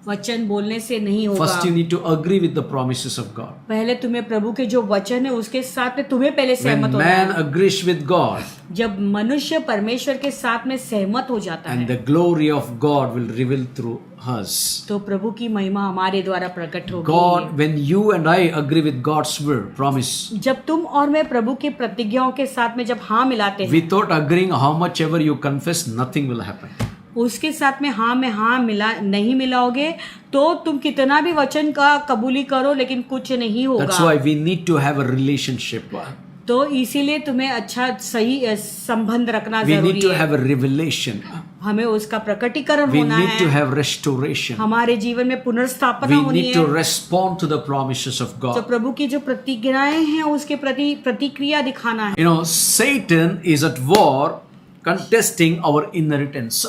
B: वचन बोलने से नहीं होगा।
A: First, you need to agree with the promises of God.
B: पहले तुम्हें प्रभु के जो वचन है उसके साथ में तुम्हें पहले
A: When
B: सहमत होना
A: man
B: है।
A: agrees with God,
B: जब मनुष्य परमेश्वर के साथ में सहमत हो जाता
A: and
B: है
A: the glory of God will reveal through us.
B: तो प्रभु की महिमा हमारे द्वारा प्रकट होगी।
A: God, when you and I agree with God's word, promise,
B: जब तुम और मैं प्रभु के प्रतिज्ञाओं के साथ में जब हाँ मिलाते हैं,
A: without agreeing how much ever you confess, nothing will happen.
B: उसके साथ में हाँ में हाँ नहीं मिलाओगे तो तुम कितना भी वचन का कबूली करो लेकिन कुछ नहीं
A: That's
B: होगा।
A: why we need to have a relationship.
B: तो इसीलिए तुम्हें अच्छा सही संबंध रखना
A: We need
B: जरूरी
A: to
B: है।
A: have a revelation.
B: हमें उसका प्रकटीकरण
A: We
B: होना
A: need to
B: है।
A: have restoration.
B: हमारे जीवन में पुनर्स्थापना
A: We
B: होनी
A: need to
B: है।
A: respond to the promises of
B: तो
A: God.
B: प्रभु की जो प्रतिज्ञाएं हैं उसके प्रति प्रतिक्रिया दिखाना है।
A: You know, Satan is at war contesting our inheritance.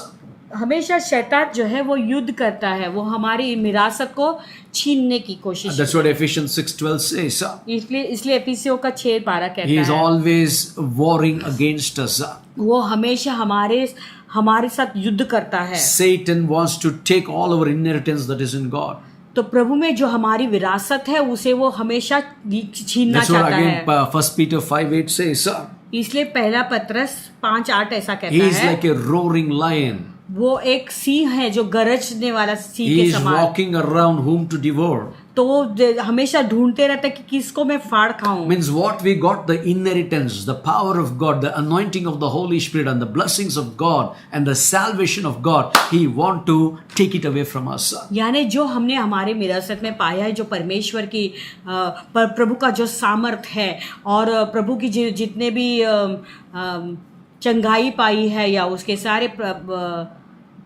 B: हमेशा शैतान जो है वो युद्ध करता है, वो हमारी विरासत को छीनने की कोशिश।
A: That's what Ephesians 6:12 says.
B: इसलिए एफिसियों का 6:12
A: He
B: कहता
A: is
B: है
A: always warring against us.
B: वो हमेशा हमारे साथ युद्ध करता है।
A: Satan wants to take all our inheritance that is in God.
B: तो प्रभु में जो हमारी विरासत है उसे वो हमेशा छीनना
A: That's what
B: चाहता
A: again
B: है।
A: 1 Peter 5:8 says.
B: इसलिए पहला पत्रस 5:8 ऐसा
A: He
B: कहता
A: is
B: है,
A: like a roaring lion.
B: वो एक सिंह है जो गरजने वाला सिंह
A: He
B: के
A: is
B: समान।
A: walking around whom to devour.
B: तो वो हमेशा ढूंढते रहता है कि किसको मैं फाड़ खाऊं।
A: Means what we got, the inheritance, the power of God, the anointing of the Holy Spirit and the blessings of God and the salvation of God, He want to take it away from us.
B: यानी जो हमने हमारे विरासत में पाया है, जो परमेश्वर की प्रभु का जो सामर्थ है और प्रभु की जितने भी चंगाई पाई है या उसके सारे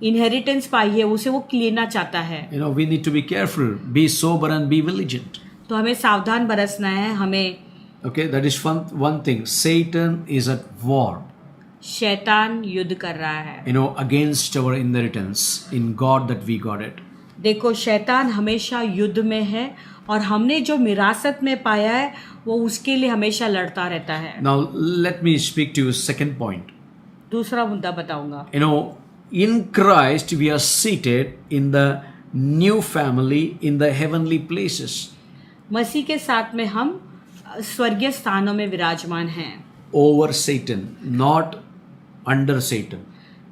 B: इनहेरिटेंस पाई है उसे वो लेना चाहता है।
A: You know, we need to be careful, be sober and be vigilant.
B: तो हमें सावधान बरसना है। हमें
A: Okay, that is one thing. Satan is at war,
B: शैतान युद्ध कर रहा है।
A: you know, against our inheritance in God that we got it.
B: देखो शैतान हमेशा युद्ध में है और हमने जो विरासत में पाया है वो उसके लिए हमेशा लड़ता रहता है।
A: Now, let me speak to you second point.
B: दूसरा मुद्दा बताऊंगा।
A: You know, in Christ we are seated in the new family in the heavenly places.
B: मसीह के साथ में हम स्वर्गीय स्थानों में विराजमान हैं।
A: Over Satan, not under Satan.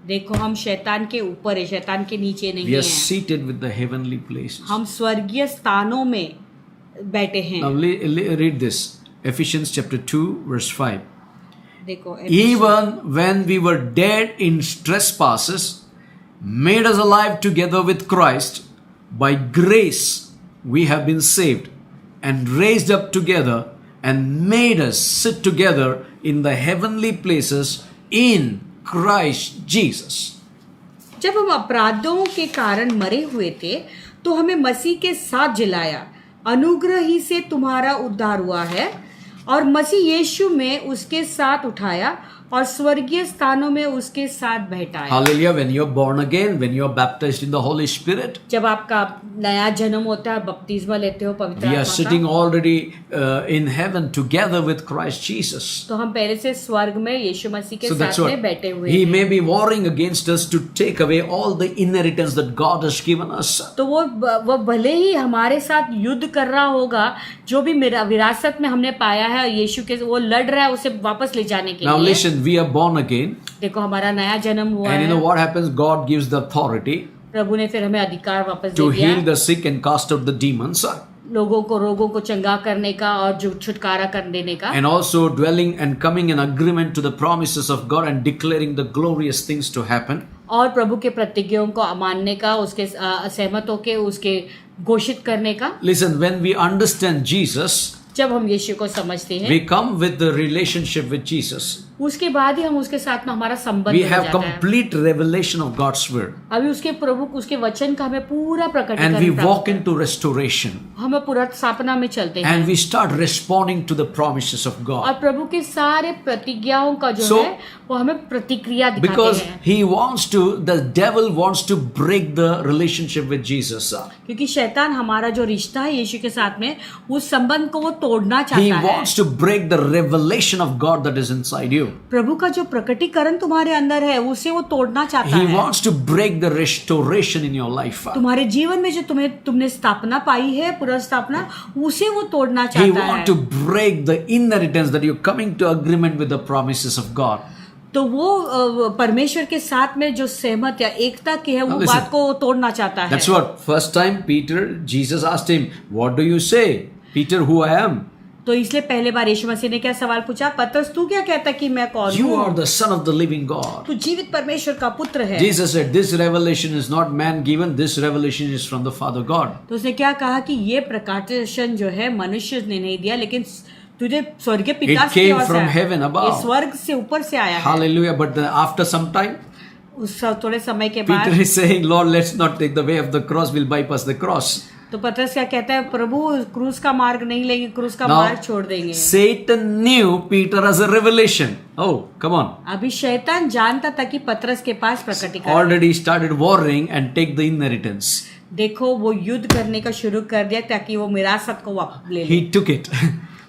B: देखो हम शैतान के ऊपर है, शैतान के नीचे नहीं
A: We are
B: है।
A: seated with the heavenly places.
B: हम स्वर्गीय स्थानों में बैठे हैं।
A: Now read this. Ephesians chapter 2 verse 5.
B: देखो
A: Even when we were dead in trespasses, made us alive together with Christ. By grace we have been saved and raised up together and made us sit together in the heavenly places in Christ Jesus.
B: जब हम अपराधों के कारण मरे हुए थे तो हमें मसीह के साथ जिलाया, अनुग्रह ही से तुम्हारा उद्धार हुआ है और मसीह यीशु में उसके साथ उठाया और स्वर्गीय स्थानों में उसके साथ बैठाया।
A: Hallelujah. When you're born again, when you're baptized in the Holy Spirit,
B: जब आपका नया जन्म होता है, बपतिस्मा लेते हो पवित्र
A: we are
B: आत्मा
A: sitting
B: का,
A: already in heaven together with Christ Jesus.
B: तो हम पहले से स्वर्ग में यीशु मसीह के
A: So that's
B: साथ
A: what
B: में बैठे हुए
A: He
B: हैं।
A: may be warring against us to take away all the inheritance that God has given us.
B: तो वो भले ही हमारे साथ युद्ध कर रहा होगा, जो भी मेरा विरासत में हमने पाया है यीशु के, वो लड़ रहा है उसे वापस ले जाने के
A: Now
B: लिए।
A: listen, we are born again,
B: देखो हमारा नया जन्म हुआ
A: and you
B: है,
A: know what happens? God gives the authority
B: प्रभु ने फिर हमें अधिकार वापस
A: to
B: दे दिया
A: heal the sick and cast out the demons,
B: लोगों को रोगों को चंगा करने का और जो छुटकारा कर देने का,
A: and also dwelling and coming in agreement to the promises of God and declaring the glorious things to happen.
B: और प्रभु के प्रतिज्ञाओं को मानने का, उसके सहमत होके उसके घोषित करने का।
A: Listen, when we understand Jesus,
B: जब हम यीशु को समझते हैं
A: we come with the relationship with Jesus.
B: उसके बाद ही हम उसके साथ में हमारा संबंध
A: We
B: हो
A: have
B: जाता है।
A: complete revelation of God's word,
B: अभी उसके प्रभु उसके वचन का हमें पूरा
A: and we
B: प्रकटीकरण प्राप्त
A: walk
B: है।
A: into restoration,
B: हमें पूरा स्थापना में चलते हैं
A: and we start responding to the promises of
B: और
A: God.
B: प्रभु के सारे प्रतिज्ञाओं का जो
A: So,
B: है वो हमें प्रतिक्रिया दिखाते
A: Because
B: हैं।
A: he wants to, the devil wants to break the relationship with Jesus.
B: क्योंकि शैतान हमारा जो रिश्ता है यीशु के साथ में, उस संबंध को वो तोड़ना
A: He
B: चाहता है।
A: wants to break the revelation of God that is inside you.
B: प्रभु का जो प्रकटीकरण तुम्हारे अंदर है उसे वो तोड़ना चाहता
A: He
B: है।
A: wants to break the restoration in your life.
B: तुम्हारे जीवन में जो तुमने स्थापना पाई है, पुनर्स्थापना, उसे वो तोड़ना
A: He
B: चाहता है।
A: wants to break the inheritance that you're coming to agreement with the promises of God.
B: तो वो परमेश्वर के साथ में जो सहमत या एकता की है, वो
A: listen.
B: बात को तोड़ना चाहता है।
A: That's what first time Jesus asked him, "What do you say, Peter? Who I am?"
B: तो इसलिए पहले बार यीशु मसीह ने क्या सवाल पूछा? पतरस, तू क्या कहता कि मैं कौन
A: You
B: हूँ?
A: are the Son of the living God.
B: तू जीवित परमेश्वर का पुत्र है।
A: Jesus said, "This revelation is not man given. This revelation is from the Father God."
B: तो उसने क्या कहा कि ये प्रकाशन जो है मनुष्य ने नहीं दिया, लेकिन तुझे स्वर्ग के पिता
A: It
B: से
A: came
B: ओर से
A: from
B: आया।
A: heaven above.
B: ये स्वर्ग से ऊपर से आया है।
A: Hallelujah! But then after some time,
B: उस थोड़े समय के
A: Peter
B: बाद
A: is saying, "Lord, let's not take the way of the cross. We'll bypass the cross."
B: तो पतरस क्या कहता है? प्रभु, क्रूस का मार्ग नहीं लेंगे, क्रूस का
A: Now,
B: मार्ग छोड़ देंगे।
A: Satan knew Peter as a revelation. Oh, come on!
B: अभी शैतान जानता था कि पतरस के पास प्रकटीकरण।
A: Already started warring and take the inheritance.
B: देखो, वो युद्ध करने का शुरू कर दिया ताकि वो विरासत को वापस ले ले।
A: He took it.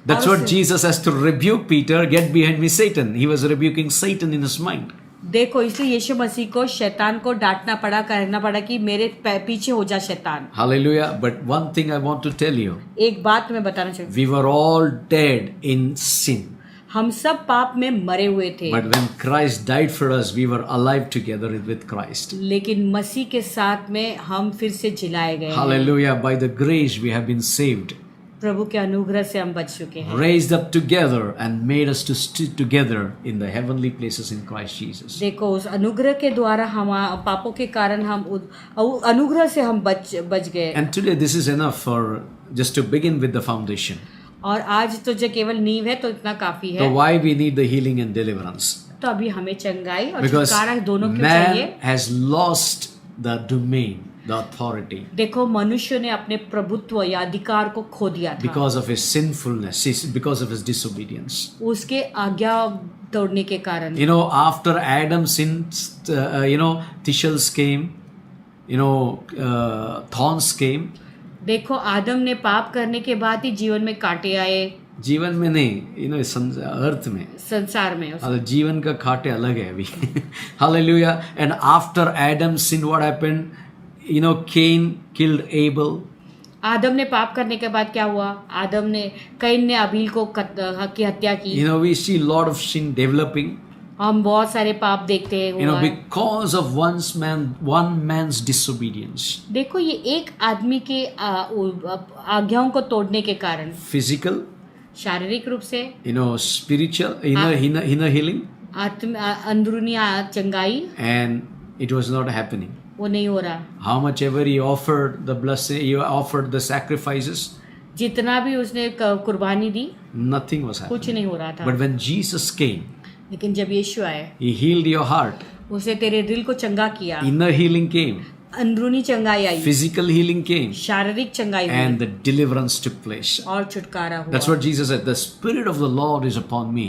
A: That's what Jesus has to rebuke Peter. Get behind me, Satan. He was rebuking Satan in his mind.
B: देखो, इसलिए यीशु मसीह को शैतान को डांटना पड़ा, कहना पड़ा कि मेरे पीछे हो जा शैतान।
A: Hallelujah. But one thing I want to tell you.
B: एक बात मैं बताना चाहूँ,
A: We were all dead in sin.
B: हम सब पाप में मरे हुए थे,
A: But when Christ died for us, we were alive together with Christ.
B: लेकिन मसीह के साथ में हम फिर से जिलाए गए हैं।
A: Hallelujah. By the grace we have been saved.
B: प्रभु के अनुग्रह से हम बच चुके हैं।
A: Raised up together and made us to sit together in the heavenly places in Christ Jesus.
B: देखो, उस अनुग्रह के द्वारा हम पापों के कारण हम अनुग्रह से हम बच गए।
A: And today this is enough for just to begin with the foundation.
B: और आज तो जो केवल नींव है तो इतना काफी
A: So
B: है।
A: why we need the healing and deliverance?
B: तो अभी हमें चंगाई और
A: Because
B: छुटकारा दोनों क्यों चाहिए?
A: man has lost the domain, the authority,
B: देखो, मनुष्य ने अपने प्रभुत्व या अधिकार को खो दिया था
A: because of his sinfulness, because of his disobedience.
B: उसके आज्ञा तोड़ने के कारण।
A: You know, after Adam sinned, thistles came, thorns came.
B: देखो, आदम ने पाप करने के बाद ही जीवन में कांटे आए,
A: जीवन में नहीं, अर्थ में,
B: संसार में।
A: जीवन का कांटे अलग है अभी. Hallelujah. And after Adam sinned, what happened? Cain killed Abel.
B: आदम ने पाप करने के बाद क्या हुआ? कैन ने अबील की हत्या की।
A: We see lot of sin developing.
B: हम बहुत सारे पाप देखते हैं।
A: Because of one man's disobedience.
B: देखो, ये एक आदमी के आज्ञाओं को तोड़ने के कारण,
A: Physical,
B: शारीरिक रूप से,
A: spiritual, inner healing,
B: अंदरूनी चंगाई,
A: and it was not happening.
B: वो नहीं हो रहा।
A: How much ever he offered the blessing, he offered the sacrifices,
B: जितना भी उसने कुर्बानी दी,
A: nothing was happening.
B: कुछ नहीं हो रहा था।
A: But when Jesus came,
B: लेकिन जब यीशु आए,
A: he healed your heart.
B: उसने तेरे दिल को चंगा किया,
A: Inner healing came.
B: अंदरूनी चंगाई आई,
A: Physical healing came.
B: शारीरिक चंगाई हुई,
A: And the deliverance took place.
B: और छुटकारा हुआ।
A: That's what Jesus said. The Spirit of the Lord is upon me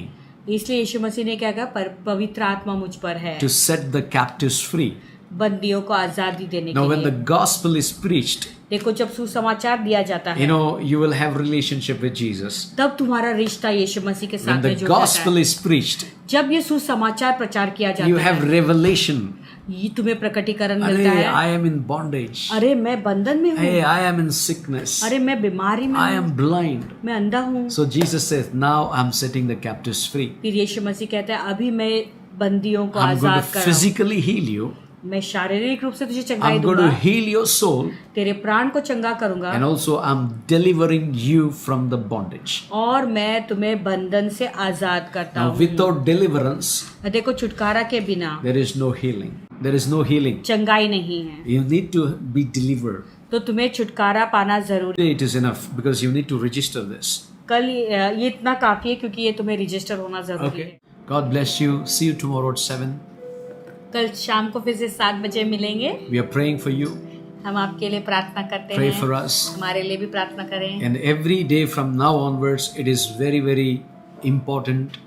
B: इसलिए यीशु मसीह ने क्या कहा? पवित्र आत्मा मुझ पर है,
A: to set the captives free.
B: बंदियों को आजादी देने
A: Now,
B: के
A: when the
B: लिए।
A: gospel is preached,
B: देखो, जब सुसमाचार दिया जाता है,
A: you will have relationship with Jesus.
B: तब तुम्हारा रिश्ता यीशु मसीह के
A: When
B: साथ
A: the
B: में जुड़ जाता
A: gospel
B: है।
A: is preached,
B: जब ये सुसमाचार प्रचार किया
A: you
B: जाता
A: have
B: है,
A: revelation.
B: ये तुम्हें प्रकटीकरण मिलता
A: Arey,
B: है।
A: I am in bondage.
B: अरे, मैं बंधन में
A: Hey,
B: हूँ।
A: I am in sickness.
B: अरे, मैं बीमारी में
A: I
B: हूँ।
A: am blind.
B: मैं अंधा हूँ।
A: So Jesus says, now I'm setting the captives free.
B: फिर यीशु मसीह कहता है, अभी मैं बंदियों को
A: I'm going
B: आजाद
A: to
B: कर रहा हूँ।
A: physically heal you.
B: मैं शारीरिक रूप से तुझे चंगाई
A: I'm going
B: दूंगा,
A: to heal your soul.
B: तेरे प्राण को चंगा करूंगा,
A: And also I'm delivering you from the bondage.
B: और मैं तुम्हें बंधन से आजाद करता
A: Now
B: हूँ।
A: without deliverance,
B: देखो, छुटकारा के बिना
A: there is no healing. There is no healing.
B: चंगाई नहीं है।
A: You need to be delivered.
B: तो तुम्हें छुटकारा पाना जरूरी।
A: Today it is enough because you need to register this.
B: कल ये इतना काफी है, क्योंकि ये तुम्हें रजिस्टर होना जरूरी है।
A: God bless you. See you tomorrow at 7.
B: कल शाम को फिर से 7 बजे मिलेंगे।
A: We are praying for you.
B: हम आपके लिए प्रार्थना करते
A: Pray
B: हैं।
A: for us.
B: हमारे लिए भी प्रार्थना करें।
A: And every day from now onwards, it is very, very important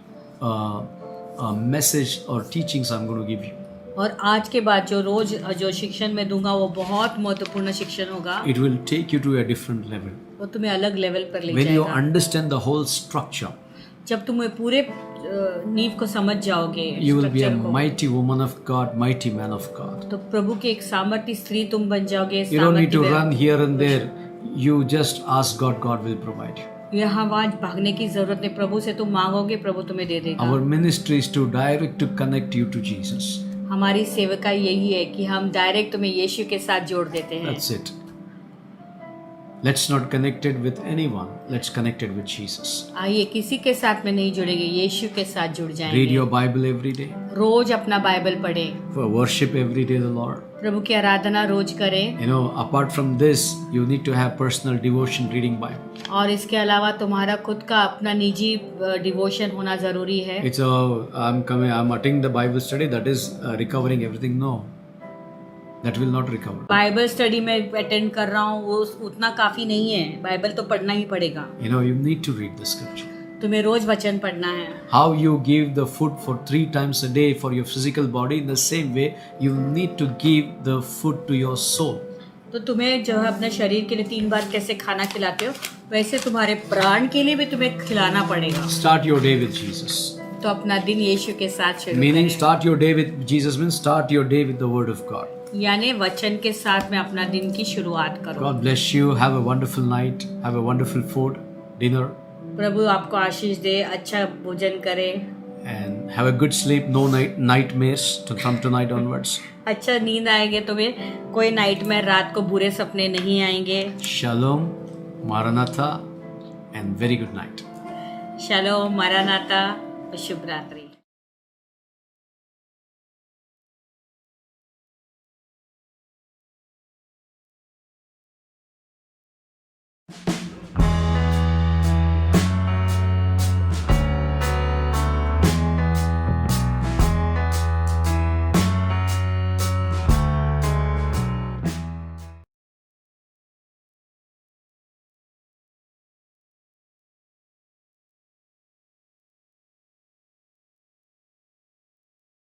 A: message or teachings I'm going to give you.
B: और आज के बाद जो शिक्षण मैं दूंगा वो बहुत महत्वपूर्ण शिक्षण होगा।
A: It will take you to a different level.
B: वो तुम्हें अलग लेवल पर ले
A: When you
B: जाएगा।
A: understand the whole structure,
B: जब तुम्हें पूरे नींव को समझ जाओगे,
A: you will be a
B: structure को,
A: mighty woman of God, mighty man of God.
B: तो प्रभु की एक सामर्थ्य स्त्री तुम बन जाओगे.
A: You don't need to
B: सामर्थ्य
A: run here and there. You just ask God, God will provide you.
B: यहाँ वहाँ भागने की जरूरत नहीं, प्रभु से तुम मांगोगे, प्रभु तुम्हें दे देगा.
A: Our ministry is to direct to connect you to Jesus.
B: हमारी सेवका यही है कि हम डायरेक्ट तुम्हें यीशु के साथ जोड़ देते हैं.
A: That's it. Let's not connect it with anyone. Let's connect it with Jesus.
B: आइए किसी के साथ में नहीं जुड़ेंगे, यीशु के साथ जुड़
A: Read
B: जाएंगे.
A: your Bible every day.
B: रोज अपना बाइबल पढ़ें,
A: For worship every day the Lord.
B: प्रभु की आराधना रोज करें.
A: You know, apart from this, you need to have personal devotion reading Bible.
B: और इसके अलावा तुम्हारा खुद का अपना निजी डिवोशन होना जरूरी है.
A: It's I'm attending the Bible study, that is recovering everything. No, that will not recover.
B: Bible study में अटेंड कर रहा हूँ, वो उतना काफी नहीं है. बाइबल तो पढ़ना ही पड़ेगा.
A: You know, you need to read the scripture.
B: तुम्हें रोज वचन पढ़ना है.
A: How you give the food for 3 times a day for your physical body, in the same way you need to give the food to your soul.
B: तो तुम्हें जो है अपने शरीर के लिए 3 बार कैसे खाना खिलाते हो, वैसे तुम्हारे प्राण के लिए भी तुम्हें खिलाना पड़ेगा.
A: Start your day with Jesus.
B: तो अपना दिन यीशु के साथ शुरू
A: Meaning,
B: करें.
A: start your day with Jesus means start your day with the Word of God.
B: यानी वचन के साथ में अपना दिन की शुरुआत करो.
A: God bless you. Have a wonderful night. Have a wonderful food, dinner,
B: प्रभु आपको आशीष दे, अच्छा भोजन करे,
A: and have a good sleep. No nightmares from tonight onwards.
B: अच्छा नींद आएंगे, तुम्हें कोई नाइट में रात को बुरे सपने नहीं आएंगे.
A: Shalom, Maranatha, and very good night.
B: Shalom, maranatha, शुभ रात्रि.